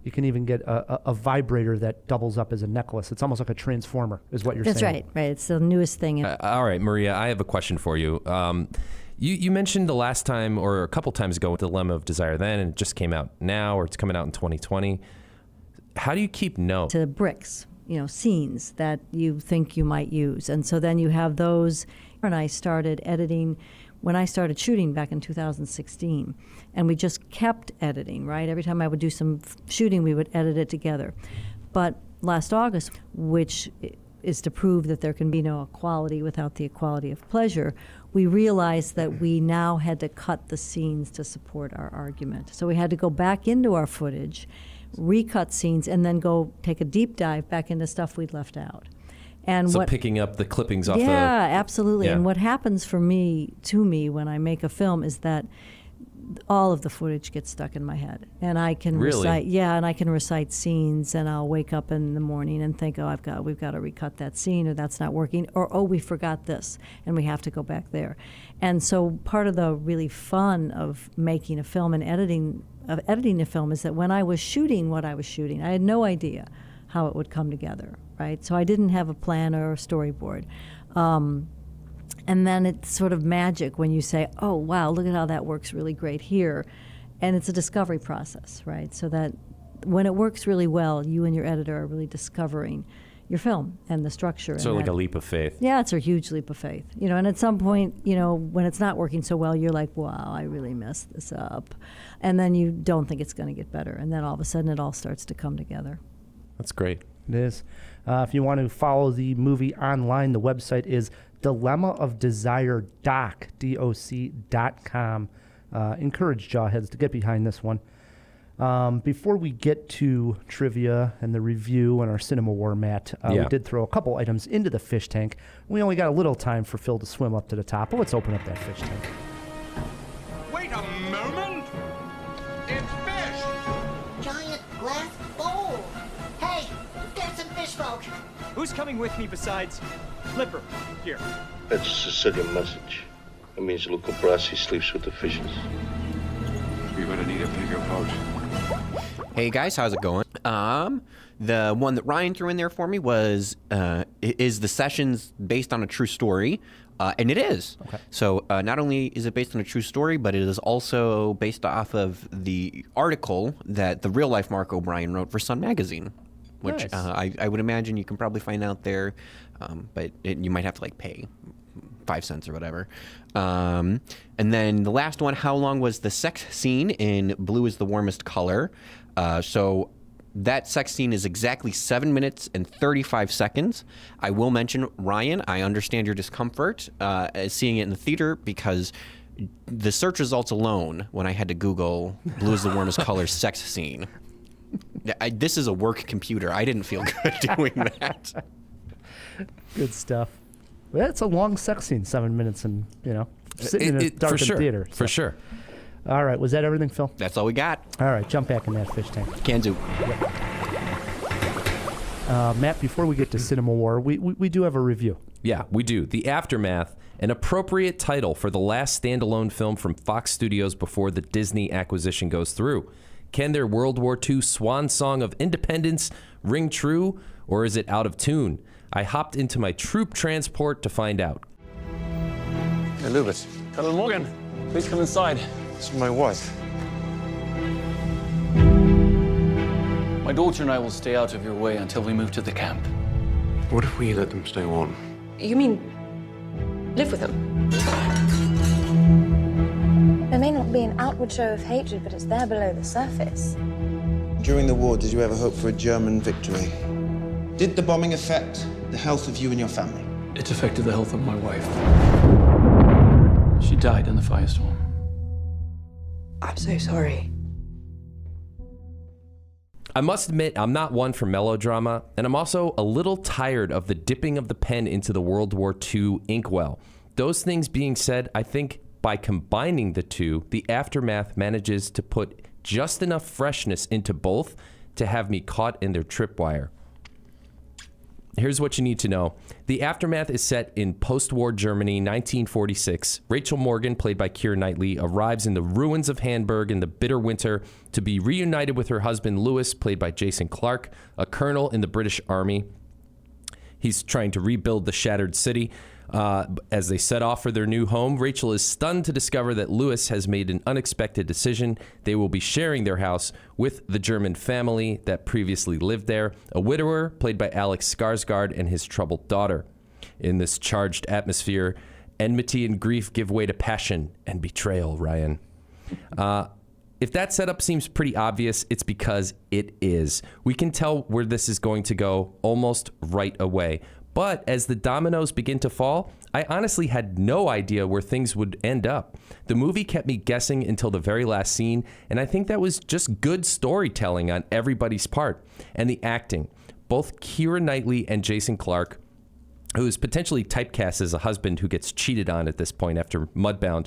S3: You can even get a vibrator that doubles up as a necklace. It's almost like a transformer, is what you're saying.
S6: That's right. It's the newest thing.
S2: All right, Maria, I have a question for you. You mentioned the last time or a couple times ago The Dilemma of Desire then, and it just came out now, or it's coming out in 2020. How do you keep note?
S6: To bricks, scenes that you think you might use. And so then you have those. And I started editing when I started shooting back in 2016. And we just kept editing, right? Every time I would do some shooting, we would edit it together. But last August, which is to prove that there can be no equality without the equality of pleasure, we realized that we now had to cut the scenes to support our argument. So we had to go back into our footage, recut scenes, and then go take a deep dive back into stuff we'd left out. And
S2: so picking up the clippings off
S6: absolutely.
S2: Yeah.
S6: And what happens to me when I make a film is that all of the footage gets stuck in my head, and I can recite scenes, and I'll wake up in the morning and think, we've got to recut that scene, or that's not working, or we forgot this, and we have to go back there. And so part of the really fun of making a film and editing a film is that when I was shooting what I was shooting, I had no idea how it would come together, right? So I didn't have a plan or a storyboard. And then it's sort of magic when you say, oh, wow, look at how that works really great here. And it's a discovery process, right? So that when it works really well, you and your editor are really discovering your film and the structure.
S2: So like a leap of faith.
S6: Yeah, it's a huge leap of faith. And at some point, when it's not working so well, you're like, wow, I really messed this up. And then you don't think it's going to get better. And then all of a sudden it all starts to come together.
S2: That's great.
S3: It is. If you want to follow the movie online, the website is dilemmaofdesiredoc.com. Encourage Jawheads to get behind this one. Before we get to trivia and the review and our Cinema War, Matt, we did throw a couple items into the fish tank. We only got a little time for Phil to swim up to the top. Well, let's open up that fish tank.
S12: folk. Who's coming with me besides Flipper? Here.
S13: That's a Sicilian message. It means Luca Brasi sleeps with the fishes.
S8: You're gonna need a bigger boat.
S4: Hey guys, how's it going? The one that Ryan threw in there for me was is the sessions based on a true story, and it is. Okay. So not only is it based on a true story, but it is also based off of the article that the real life Mark O'Brien wrote for Sun Magazine, which
S3: Nice.
S4: I would imagine you can probably find out there, but you might have to like pay 5 cents or whatever. And then the last one, how long was the sex scene in Blue is the Warmest Color? So that sex scene is exactly 7 minutes and 35 seconds. I will mention, Ryan, I understand your discomfort seeing it in the theater because the search results alone, when I had to Google Blue is the Warmest Color sex scene, this is a work computer. I didn't feel good doing that.
S3: Good stuff. That's a long sex scene, 7 minutes, and sitting in a darkened theater. So.
S2: For sure.
S3: All right, was that everything, Phil?
S4: That's all we got.
S3: All right, jump back in that fish tank.
S4: Can do.
S3: Matt, before we get to Cinema War, we do have a review.
S2: Yeah, we do. The Aftermath, an appropriate title for the last standalone film from Fox Studios before the Disney acquisition goes through. Can their World War II swan song of independence ring true, or is it out of tune? I hopped into my troop transport to find out.
S14: Hey, Lubitz. Colonel Morgan, please come inside.
S13: This is my wife.
S14: My daughter and I will stay out of your way until we move to the camp.
S13: What if we let them stay on?
S15: You mean live with them?
S11: There may not be an outward show of hatred, but it's there below the surface.
S16: During the war, did you ever hope for a German victory? Did the bombing affect the health of you and your family?
S14: It affected the health of my wife. She died in the firestorm.
S15: I'm so sorry.
S2: I must admit, I'm not one for melodrama, and I'm also a little tired of the dipping of the pen into the World War II inkwell. Those things being said, I think by combining the two, the Aftermath manages to put just enough freshness into both to have me caught in their tripwire. Here's what you need to know. The Aftermath is set in post-war Germany, 1946. Rachel Morgan, played by Keira Knightley, arrives in the ruins of Hamburg in the bitter winter to be reunited with her husband, Lewis, played by Jason Clarke, a colonel in the British Army. He's trying to rebuild the shattered city. As they set off for their new home, Rachel is stunned to discover that Lewis has made an unexpected decision. They will be sharing their house with the German family that previously lived there, a widower played by Alex Skarsgård and his troubled daughter. In this charged atmosphere, enmity and grief give way to passion and betrayal, Ryan. If that setup seems pretty obvious, it's because it is. We can tell where this is going to go almost right away. But as the dominoes begin to fall, I honestly had no idea where things would end up. The movie kept me guessing until the very last scene, and I think that was just good storytelling on everybody's part. And the acting. Both Keira Knightley and Jason Clarke, who is potentially typecast as a husband who gets cheated on at this point after Mudbound,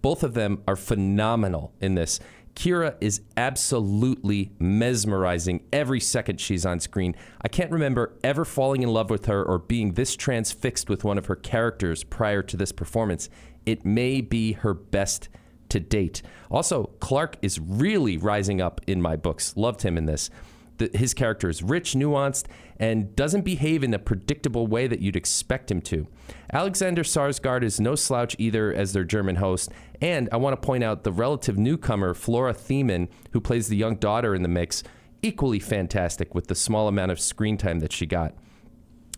S2: both of them are phenomenal in this. Keira is absolutely mesmerizing every second she's on screen. I can't remember ever falling in love with her or being this transfixed with one of her characters prior to this performance. It may be her best to date. Also, Clarke is really rising up in my books. Loved him in this. His character is rich, nuanced, and doesn't behave in a predictable way that you'd expect him to. Alexander Skarsgård is no slouch either as their German host, and I want to point out the relative newcomer, Flora Thiemann, who plays the young daughter in the mix, equally fantastic with the small amount of screen time that she got.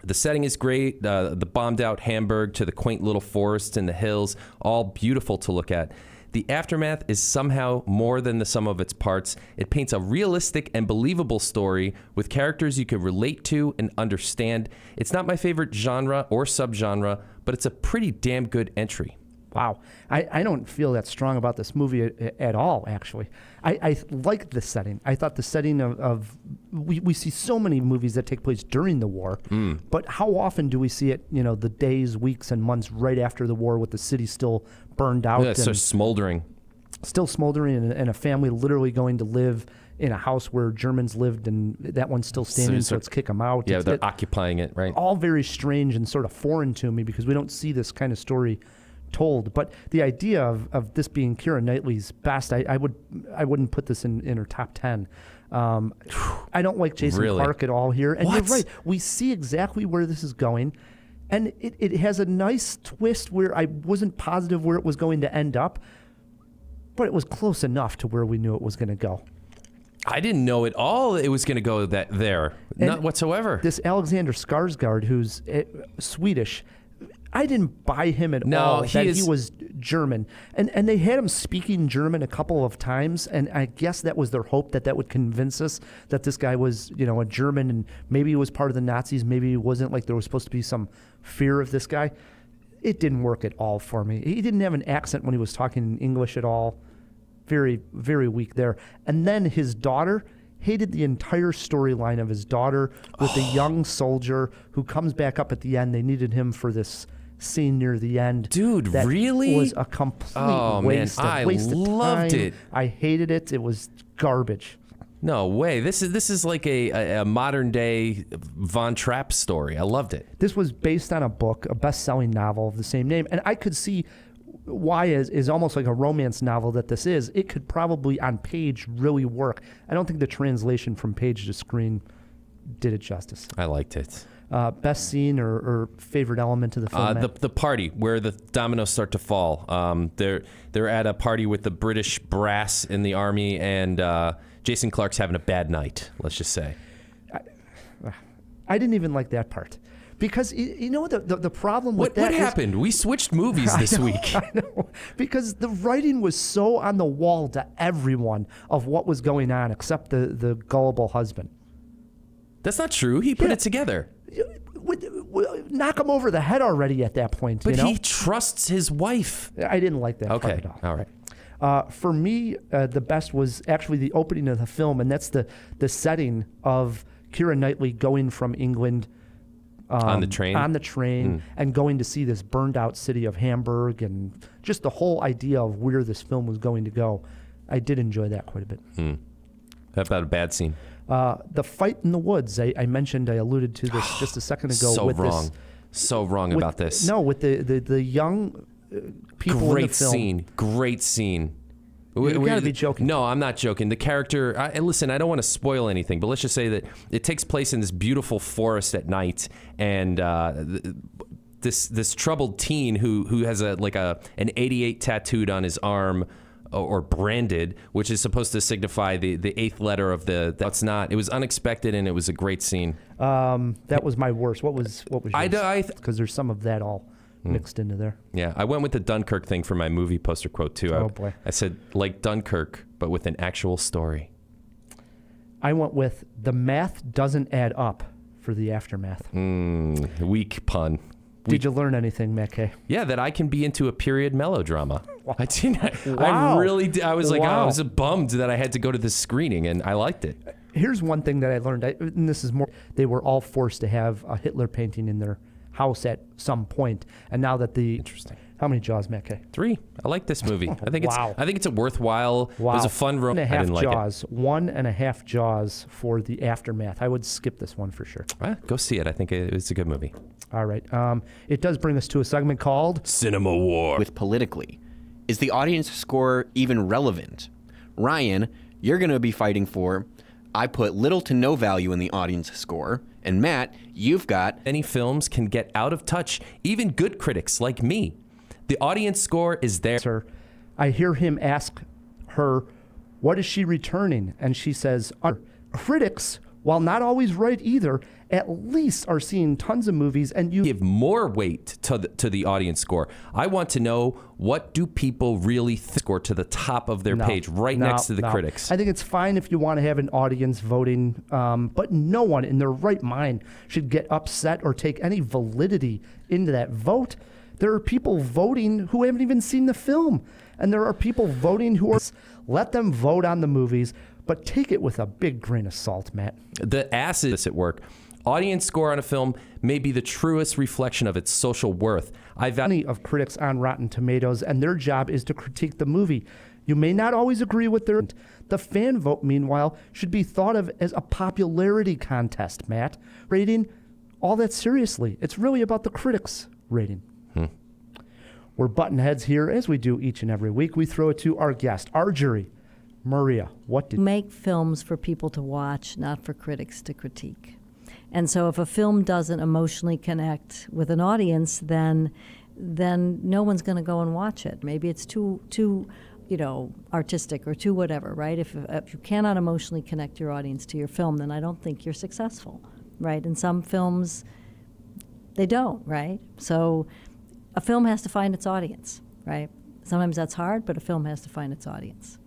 S2: The setting is great, the bombed-out Hamburg to the quaint little forests in the hills, all beautiful to look at. The Aftermath is somehow more than the sum of its parts. It paints a realistic and believable story with characters you can relate to and understand. It's not my favorite genre or subgenre, but it's a pretty damn good entry.
S3: Wow. I don't feel that strong about this movie at all, actually. I like the setting. I thought the setting of we see so many movies that take place during the war, but how often do we see it, the days, weeks, and months right after the war with the city still burned out?
S2: Yeah, it's so smoldering.
S3: Still smoldering and a family literally going to live in a house where Germans lived, and that one's still standing, so let's kick them out.
S2: Yeah, they're occupying it, right?
S3: All very strange and sort of foreign to me because we don't see this kind of story told. But the idea of this being Keira Knightley's best, I wouldn't put this in her top 10. I don't like Jason Clarke at all here. And you're right. We see exactly where this is going. And it has a nice twist where I wasn't positive where it was going to end up, but it was close enough to where we knew it was going to go.
S2: I didn't know at all it was going to go there. Not whatsoever.
S3: This Alexander Skarsgård, who's Swedish, I didn't buy him at all that he was German. And they had him speaking German a couple of times, and I guess that was their hope that would convince us that this guy was, a German, and maybe he was part of the Nazis, maybe he wasn't, like there was supposed to be some fear of this guy. It didn't work at all for me. He didn't have an accent when he was talking in English at all. Very, very weak there. And then his daughter, hated the entire storyline of his daughter with the young soldier who comes back up at the end. They needed him for this scene near the end.
S2: Dude,
S3: that
S2: really?
S3: was a complete waste of time.
S2: I loved it.
S3: I hated it. It was garbage.
S2: No way. This is like a modern day Von Trapp story. I loved it.
S3: This was based on a book, a best-selling novel of the same name, and I could see why is almost like a romance novel that this is. It could probably on page really work. I don't think the translation from page to screen did it justice.
S2: I liked it.
S3: Best scene or favorite element of the film?
S2: The party where the dominoes start to fall. They're at a party with the British brass in the army, and Jason Clarke's having a bad night. Let's just say.
S3: I didn't even like that part. Because, the problem with
S2: what happened? We switched movies this week.
S3: I know. Because the writing was so on the wall to everyone of what was going on except the gullible husband.
S2: That's not true. He put it together.
S3: Knock him over the head already at that point.
S2: But he trusts his wife.
S3: I didn't like that part at all.
S2: All right.
S3: For me, the best was actually the opening of the film, and that's the setting of Keira Knightley going from England
S2: on the train,
S3: and going to see this burned out city of Hamburg, and just the whole idea of where this film was going to go. I did enjoy that quite a bit.
S2: How about a bad scene?
S3: The fight in the woods. I alluded to this just a second ago.
S2: So wrong about this.
S3: No, with the young people in the film.
S2: Great scene.
S3: You gotta be joking.
S2: No, I'm not joking. The character, listen, I don't want to spoil anything, but let's just say that it takes place in this beautiful forest at night, and this troubled teen who has an 88 tattooed on his arm, or branded, which is supposed to signify the eighth letter of the. That's not. It was unexpected, and it was a great scene.
S3: That was my worst. What was yours? Because there's some of that all mixed into there.
S2: Yeah, I went with the Dunkirk thing for my movie poster quote too.
S3: Oh boy!
S2: I said like Dunkirk, but with an actual story.
S3: I went with the math doesn't add up for the aftermath.
S2: Weak pun.
S3: Did you learn anything, Matt Kay?
S2: Yeah, that I can be into a period melodrama.
S3: Wow.
S2: I really did. I was I was bummed that I had to go to this screening, and I liked it.
S3: Here's one thing that I learned, and this is more, they were all forced to have a Hitler painting in their house at some point, and now that
S2: Interesting.
S3: How many Jaws, Matt Kay?
S2: 3. I like this movie. I think
S3: Wow.
S2: it's a worthwhile.
S3: Wow.
S2: It was a fun room. I didn't like
S3: Jaws. 1.5 Jaws for the aftermath. I would skip this one for sure.
S2: Go see it. I think it's a good movie.
S3: All right. It does bring us to a segment called
S2: Cinema War
S4: with Politically. Is the audience score even relevant? Ryan, you're going to be fighting for, I put little to no value in the audience score. And Matt, you've got,
S2: many films can get out of touch, even good critics like me. The audience score is there.
S3: Sir, I hear him ask her, what is she returning? And she says, critics, while not always right either, at least are seeing tons of movies, and you
S2: give more weight to the audience score. I want to know, what do people really score to the top of their page, next to the critics?
S3: I think it's fine if you want to have an audience voting, but no one in their right mind should get upset or take any validity into that vote. There are people voting who haven't even seen the film, and there are people voting who are. Let them vote on the movies, but take it with a big grain of salt, Matt.
S2: The acid at work. Audience score on a film may be the truest reflection of its social worth.
S3: I value of critics on Rotten Tomatoes, and their job is to critique the movie. You may not always agree with their... The fan vote, meanwhile, should be thought of as a popularity contest, Matt. Rating all that seriously. It's really about the critics' rating. We're button heads here, as we do each and every week. We throw it to our guest, our jury. Maria, what did...
S6: Make films for people to watch, not for critics to critique. And so if a film doesn't emotionally connect with an audience, then no one's going to go and watch it. Maybe it's too artistic or too whatever, right? If you cannot emotionally connect your audience to your film, then I don't think you're successful, right? And some films, they don't, right? So a film has to find its audience, right? Sometimes that's hard, but a film has to find its audience.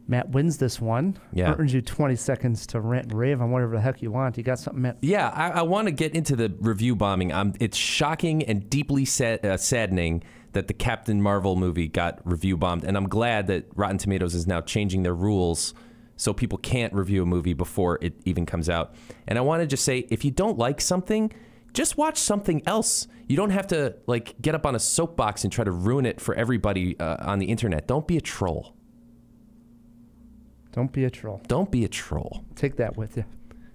S3: Matt wins this one.
S2: Yeah.
S3: Earns you 20 seconds to rant and rave on whatever the heck you want. You got something, Matt?
S2: Yeah, I want to get into the review bombing. It's shocking and deeply saddening that the Captain Marvel movie got review bombed, and I'm glad that Rotten Tomatoes is now changing their rules so people can't review a movie before it even comes out. And I want to just say, if you don't like something, just watch something else. You don't have to get up on a soapbox and try to ruin it for everybody on the internet. Don't be a troll.
S3: Don't be a troll.
S2: Don't be a troll.
S3: Take that with you.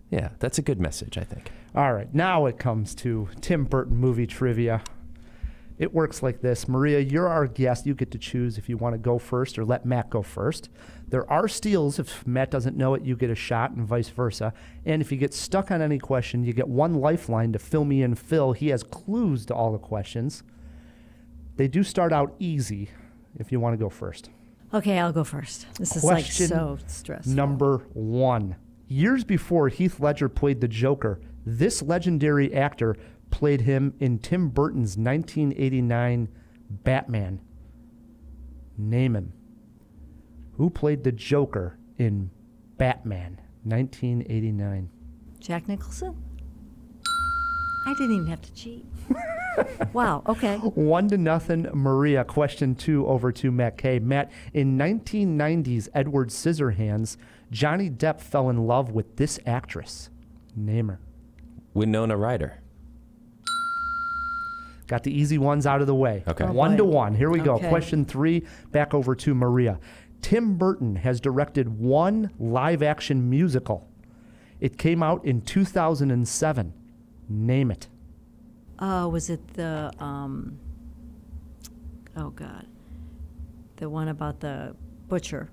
S2: Yeah, that's a good message, I think.
S3: All right, now it comes to Tim Burton movie trivia. It works like this. Maria, you're our guest. You get to choose if you want to go first or let Matt go first. There are steals. If Matt doesn't know it, you get a shot, and vice versa. And if you get stuck on any question, you get one lifeline to fill me in Phil. He has clues to all the questions. They do start out easy if you want to go first.
S6: Okay, I'll go first. This is
S3: Question
S6: so stressful.
S3: Number 1. Years before Heath Ledger played the Joker, this legendary actor played him in Tim Burton's 1989 Batman. Name him. Who played the Joker in Batman 1989?
S6: Jack Nicholson? I didn't even have to cheat. Wow, okay.
S3: 1-0, Maria. Question 2 over to Matt K. Matt, in 1990's Edward Scissorhands, Johnny Depp fell in love with this actress. Name her.
S2: Winona Ryder.
S3: Got the easy ones out of the way.
S2: Okay.
S3: 1-1. Here we go.
S6: Okay.
S3: Question 3, back over to Maria. Tim Burton has directed one live-action musical. It came out in 2007. Name it.
S6: Was it the, oh God, the one about the butcher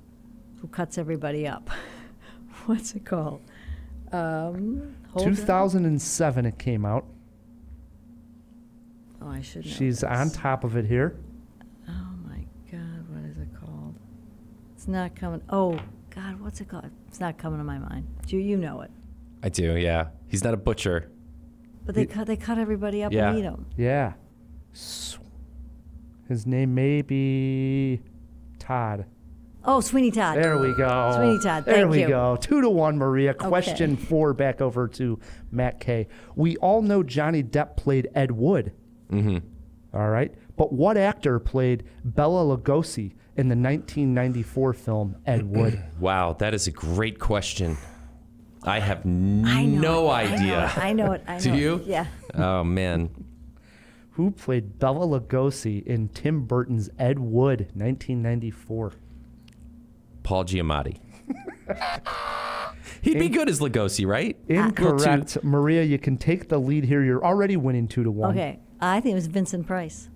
S6: who cuts everybody up? What's it called?
S3: 2007 it came out.
S6: Oh, I should know.
S3: She's
S6: this.
S3: on top of it here.
S6: Oh my God, what is it called? It's not coming. Oh God, what's it called? It's not coming to my mind. You know it.
S2: I do, yeah. He's not a butcher.
S6: But they cut everybody up
S2: Yeah.
S6: and eat them.
S3: Yeah. His name may be Todd.
S6: Oh, Sweeney Todd.
S3: There we go.
S6: Sweeney Todd.
S3: There
S6: Thank
S3: we
S6: you.
S3: go. 2-1, Maria. Question 4, back over to Matt K. We all know Johnny Depp played Ed Wood.
S2: Mm-hmm.
S3: All right. But what actor played Bela Lugosi in the 1994 film Ed Wood?
S2: Wow, that is a great question. I have no idea.
S6: I know it.
S2: Do you?
S6: Yeah.
S2: Oh, man.
S3: Who played Bela Lugosi in Tim Burton's Ed Wood, 1994?
S2: Paul Giamatti. He'd be good as Lugosi, right?
S3: Incorrect. Maria, you can take the lead here. You're already winning 2-1.
S6: Okay. I think it was Vincent Price.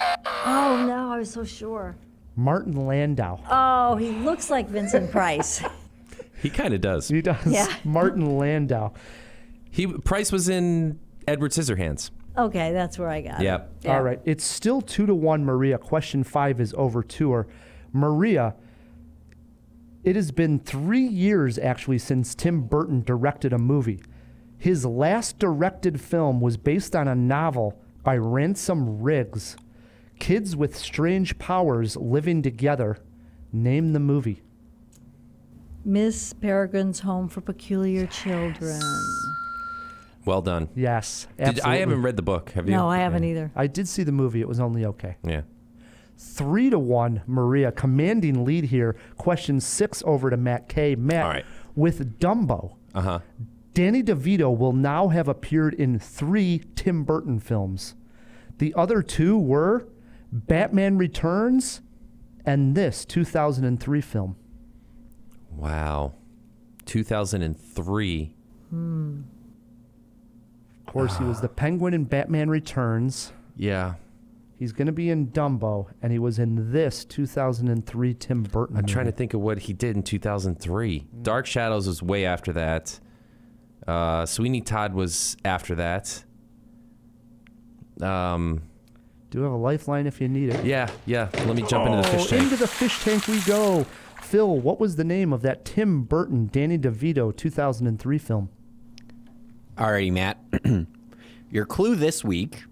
S6: Oh, no. I was so sure.
S3: Martin Landau.
S6: Oh, he looks like Vincent Price.
S2: He kind of does.
S3: He does.
S6: Yeah.
S3: Martin Landau.
S2: Price was in Edward Scissorhands.
S6: Okay, that's where I got
S2: Yeah.
S6: it. Yeah.
S3: All right. It's still 2-1, Maria. Question 5 is over to her. Maria, it has been 3 years, actually, since Tim Burton directed a movie. His last directed film was based on a novel by Ransom Riggs. Kids with Strange Powers Living Together. Name the movie.
S6: Miss Peregrine's Home for Peculiar Children.
S2: Well done.
S3: Yes,
S2: I
S3: absolutely.
S2: haven't read the book. Have you?
S6: No, I haven't either.
S3: I did see the movie. It was only okay.
S2: Yeah.
S3: 3-1, Maria. Commanding lead here. Question 6 over to Matt K. Matt,
S2: All right.
S3: with Dumbo,
S2: Uh-huh.
S3: Danny DeVito will now have appeared in 3 Tim Burton films. The other 2 were Batman Returns and this 2003 film?
S2: Wow. 2003.
S3: Of course, he was the Penguin in Batman Returns.
S2: Yeah.
S3: He's going to be in Dumbo, and he was in this 2003 Tim Burton
S2: I'm trying to
S3: movie.
S2: think of what he did in 2003. Dark Shadows was way after that. Sweeney Todd was after that.
S3: Do have a lifeline if you need it.
S2: Yeah. Let me jump into the fish tank.
S3: Into the fish tank we go. Phil, what was the name of that Tim Burton, Danny DeVito 2003 film?
S4: Alrighty, Matt. Your clue this week: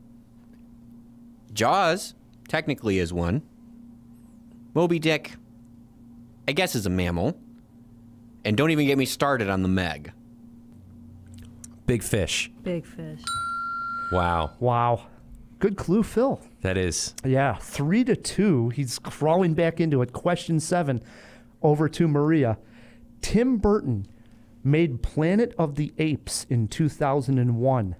S4: Jaws technically is one. Moby Dick, I guess, is a mammal. And don't even get me started on the Meg.
S2: Big Fish.
S6: Big Fish.
S2: Wow.
S3: Good clue, Phil.
S2: That is.
S3: Yeah, 3-2. He's crawling back into it. Question 7, over to Maria. Tim Burton made Planet of the Apes in 2001.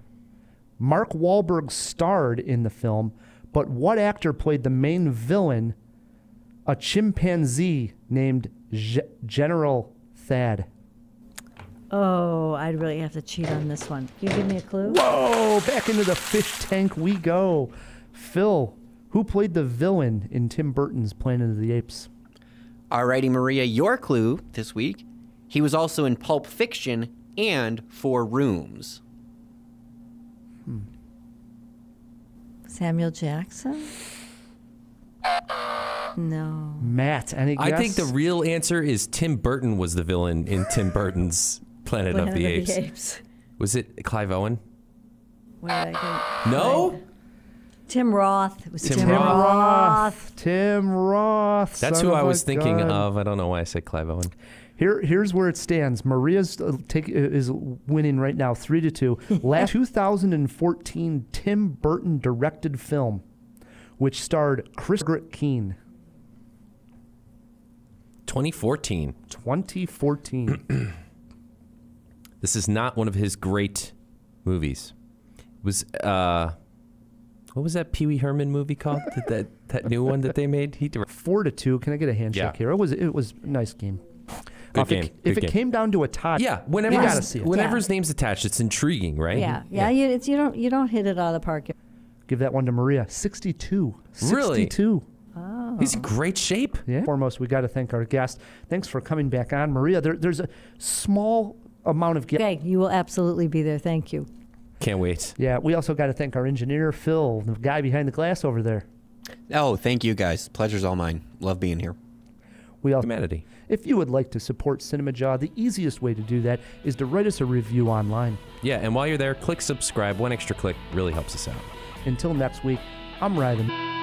S3: Mark Wahlberg starred in the film, but what actor played the main villain, a chimpanzee named General Thad?
S6: Oh, I'd really have to cheat on this one. Can you give me a clue?
S3: Whoa, back into the fish tank we go. Phil, who played the villain in Tim Burton's Planet of the Apes?
S4: Alrighty, Maria, your clue this week: he was also in Pulp Fiction and 4 Rooms.
S6: Samuel Jackson? No.
S3: Matt, any guess?
S2: I think the real answer is Tim Burton was the villain in Tim Burton's Planet of the Apes. Was it Clive Owen?
S6: Wait, I can,
S2: No?
S6: Tim Roth. It was
S2: Tim
S6: Tim Roth.
S3: Tim Roth.
S2: That's
S3: son
S2: who I
S3: of
S2: was
S3: a
S2: thinking
S3: gun.
S2: of. I don't know why I said Clive Owen.
S3: Here's where it stands. Maria's is winning right now, 3-2. Last 2014 Tim Burton directed film, which starred Chris Keen.
S2: 2014.
S3: 2014.
S2: This is not one of his great movies. It was what was that Pee Wee Herman movie called? that new one that they made? He directed
S3: 4-2. Can I get a handshake
S2: Yeah.
S3: here? It was a nice game.
S2: Good game.
S3: If
S2: Good
S3: it
S2: game.
S3: came down to a tie,
S2: Yeah, whenever
S3: you
S2: his,
S3: gotta see it.
S2: whenever his name's attached, it's intriguing, right?
S6: Yeah. You don't hit it out of the park.
S3: Give that one to Maria. 62.
S2: Really?
S3: 62.
S6: Oh.
S2: He's in great shape.
S3: Yeah. Foremost, we got to thank our guest. Thanks for coming back on, Maria. There's a small amount of
S6: Okay, you will absolutely be there. Thank you.
S2: Can't wait.
S3: Yeah, we also got to thank our engineer, Phil, the guy behind the glass over there.
S4: Oh, thank you guys. Pleasure's all mine. Love being here.
S3: We also,
S2: Humanity.
S3: if you would like to support Cinema Jaw, the easiest way to do that is to write us a review online.
S2: Yeah, and while you're there, click subscribe. One extra click really helps us out.
S3: Until next week, I'm Ryden.